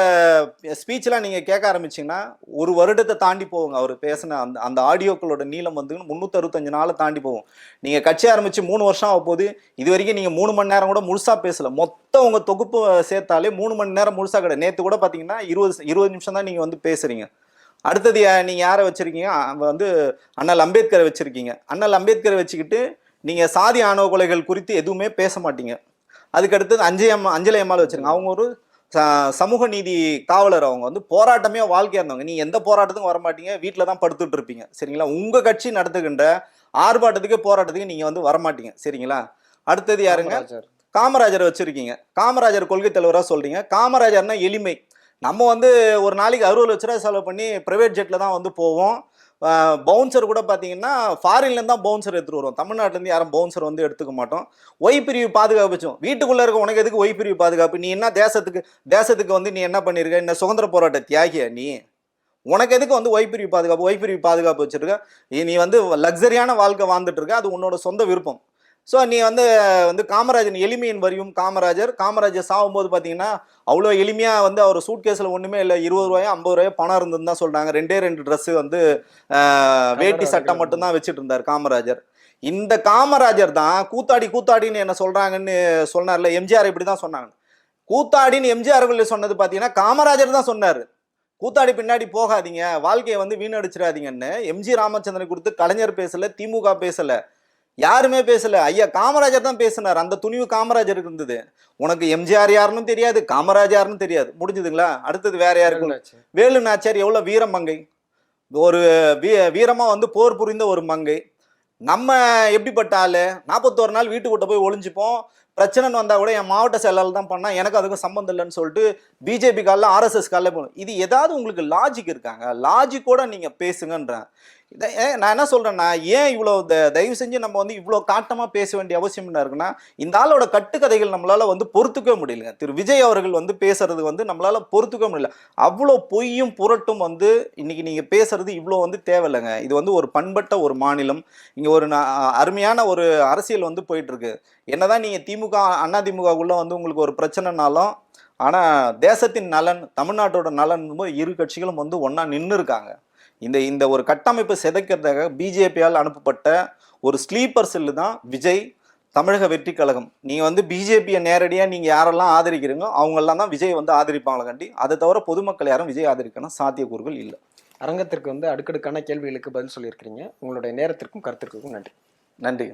ஸ்பீச்லாம் நீங்கள் கேட்க ஆரம்பிச்சிங்கன்னா 1 வருடத்தை தாண்டி போவோங்க. அவர் பேசின அந்த ஆடியோக்களோட நீளம் வந்து 365 நாளை தாண்டி போகும். நீங்கள் கட்சி ஆரம்பித்து 3 வருஷம் ஆக போது, இது வரைக்கும் நீங்கள் 3 மணி நேரம் கூட முழுசாக பேசலை. மொத்தம் உங்கள் தொகுப்பு சேர்த்தாலே 3 மணி நேரம் முழுசாக கிடையாது. நேற்று கூட பார்த்தீங்கன்னா 20 நிமிஷம் தான் நீங்கள் வந்து பேசுகிறீங்க. அடுத்தது நீங்கள் யாரை வச்சுருக்கீங்க? வந்து அண்ணல் அம்பேத்கரை வச்சுருக்கீங்க. அண்ணல் அம்பேத்கரை வச்சுக்கிட்டு நீங்கள் சாதி ஆணவ கொலைகள் குறித்து எதுவுமே பேச மாட்டீங்க. அதுக்கு அடுத்தது அஞ்சலை அம்மாவை வச்சுருங்க. அவங்க ஒரு சமூக நீதி காவலர். அவங்க வந்து போராட்டமே வாழ்க்கையாக இருந்தவங்க. நீ எந்த போராட்டத்துக்கும் வரமாட்டீங்க, வீட்டில் தான் படுத்துட்டு இருப்பீங்க. சரிங்களா? உங்கள் கட்சி நடத்துகின்ற ஆர்ப்பாட்டத்துக்கு போராட்டத்துக்கு நீங்கள் வந்து வரமாட்டீங்க. சரிங்களா? அடுத்தது யாருங்க? காமராஜரை வச்சுருக்கீங்க. காமராஜர் கொள்கை தலைவராக சொல்கிறீங்க. காமராஜர்னா எளிமை. நம்ம வந்து ஒரு நாளைக்கு 60 லட்ச ரூபாய் செலவு பண்ணி பிரைவேட் ஜெட்டில் தான் வந்து போவோம். பவுன்சர் கூட பார்த்தீங்கன்னா ஃபாரின்லேருந்து தான் பவுன்சர் எடுத்துகிட்டு வருவோம். தமிழ்நாட்டிலேருந்து யாரும் பவுன்சர் வந்து எடுத்துக்க மாட்டோம். ஒய் பிரிவு பாதுகாப்பு வச்சோம். வீட்டுக்குள்ளே இருக்க உனக்கு எதுக்கு ஒய் பிரிவு பாதுகாப்பு? நீ என்ன தேசத்துக்கு வந்து நீ என்ன பண்ணியிருக்க? இந்த சுதந்திர போராட்ட தியாகியா நீ? உனக்கு எதுக்கு வந்து ஒய் பிரிவு பாதுகாப்பு வச்சுருக்க? நீ வந்து லக்ஸரியான வாழ்க்கை வாழ்ந்துட்டு இருக்க, அது உன்னோட சொந்த விருப்பம். ஸோ நீ வந்து காமராஜர் எளிமையின் வரியும் காமராஜர் சாகும்போது பார்த்தீங்கன்னா அவ்வளோ எளிமையாக வந்து அவர் சூட் கேஸில் ஒன்றுமே இல்லை, 20 ரூபாயோ 50 ரூபாயோ பணம் இருந்துன்னு தான் சொல்கிறாங்க. 2 ட்ரெஸ்ஸு வந்து வேட்டி சட்டை மட்டும்தான் வச்சுட்டு இருந்தார் காமராஜர். இந்த காமராஜர் தான் கூத்தாடின்னு என்ன சொல்கிறாங்கன்னு சொன்னார்ல, எம்ஜிஆர் இப்படி தான் சொன்னாங்க. கூத்தாடின்னு எம்ஜிஆர் சொன்னது பார்த்தீங்கன்னா காமராஜர் தான் சொன்னார். கூத்தாடி பின்னாடி போகாதீங்க, வாழ்க்கையை வந்து வீணடிச்சிடாதீங்கன்னு எம்ஜி ராமச்சந்திரன் கொடுத்து கலைஞர் பேசலை, திமுக பேசலை, யாருமே பேசல. ஐயா காமராஜர் தான் பேசினார். அந்த துணிவு காமராஜருக்கு இருந்தது. உனக்கு எம்ஜிஆர் யாருன்னு தெரியாது, காமராஜர் யாருன்னு தெரியாது. முடிஞ்சதுங்களா? அடுத்தது வேற யாருக்கு? வேலு நாச்சியார் எவ்வளவு வீர மங்கை, ஒரு வீரமா வந்து போர் புரிந்த ஒரு மங்கை. நம்ம எப்படிப்பட்ட ஆளு? 41 நாள் வீட்டுக்கிட்ட போய் ஒளிஞ்சுப்போம். பிரச்சனைன்னு வந்தா கூட என் மாவட்ட செயலாளர் தான் பண்ணா, எனக்கு அதுக்கும் சம்பந்தம் இல்லைன்னு சொல்லிட்டு பிஜேபி காலில் RSS காலில் போகணும். இது ஏதாவது உங்களுக்கு லாஜிக் இருக்காங்க? லாஜிக்கோட நீங்க பேசுங்கன்றேன். நான் என்ன சொல்றேன்னா, ஏன் இவ்வளோ தயவு செஞ்சு நம்ம வந்து இவ்வளோ காட்டமாக பேச வேண்டிய அவசியம் என்ன இருக்குன்னா, இந்த ஆளோட கட்டுக்கதைகள் நம்மளால வந்து பொறுத்துக்கவே முடியல. திரு விஜய் அவர்கள் வந்து பேசுறது வந்து நம்மளால பொறுத்துக்கவே முடியல. அவ்வளோ பொய்யும் புரட்டும் வந்து இன்னைக்கு நீங்க பேசுறது இவ்வளோ வந்து தேவையில்லைங்க. இது வந்து ஒரு பண்பட்ட ஒரு மாநிலம், இங்க ஒரு அருமையான ஒரு அரசியல் வந்து போயிட்டு இருக்கு. என்னதான் நீங்க திமுக அதிமுகக்குள்ள வந்து உங்களுக்கு ஒரு பிரச்சனைனாலும், ஆனா தேசத்தின் நலன், தமிழ்நாட்டோட நலன் இரு கட்சிகளும் வந்து ஒன்னா நின்று இருக்காங்க. இந்த ஒரு கட்டமைப்பு சிதைக்கிறதுக்காக பிஜேபியால் அனுப்பப்பட்ட ஒரு ஸ்லீப்பர் செல்லு தான் விஜய், தமிழக வெற்றி கழகம். நீங்க வந்து பிஜேபியை நேரடியாக நீங்க யாரெல்லாம் ஆதரிக்கிறீங்களோ அவங்கெல்லாம் தான் விஜய் வந்து ஆதரிப்பாங்களே கண்டி. அதை தவிர பொதுமக்கள் யாரும் விஜய் ஆதரிக்கணும் சாத்தியக்கூறுகள் இல்லை. அரங்கத்திற்கு வந்து அடுக்கடுக்கான கேள்விகளுக்கு பதில் சொல்லியிருக்கிறீங்க. உங்களுடைய நேரத்திற்கும் கருத்திற்கும் நன்றி. நன்றி.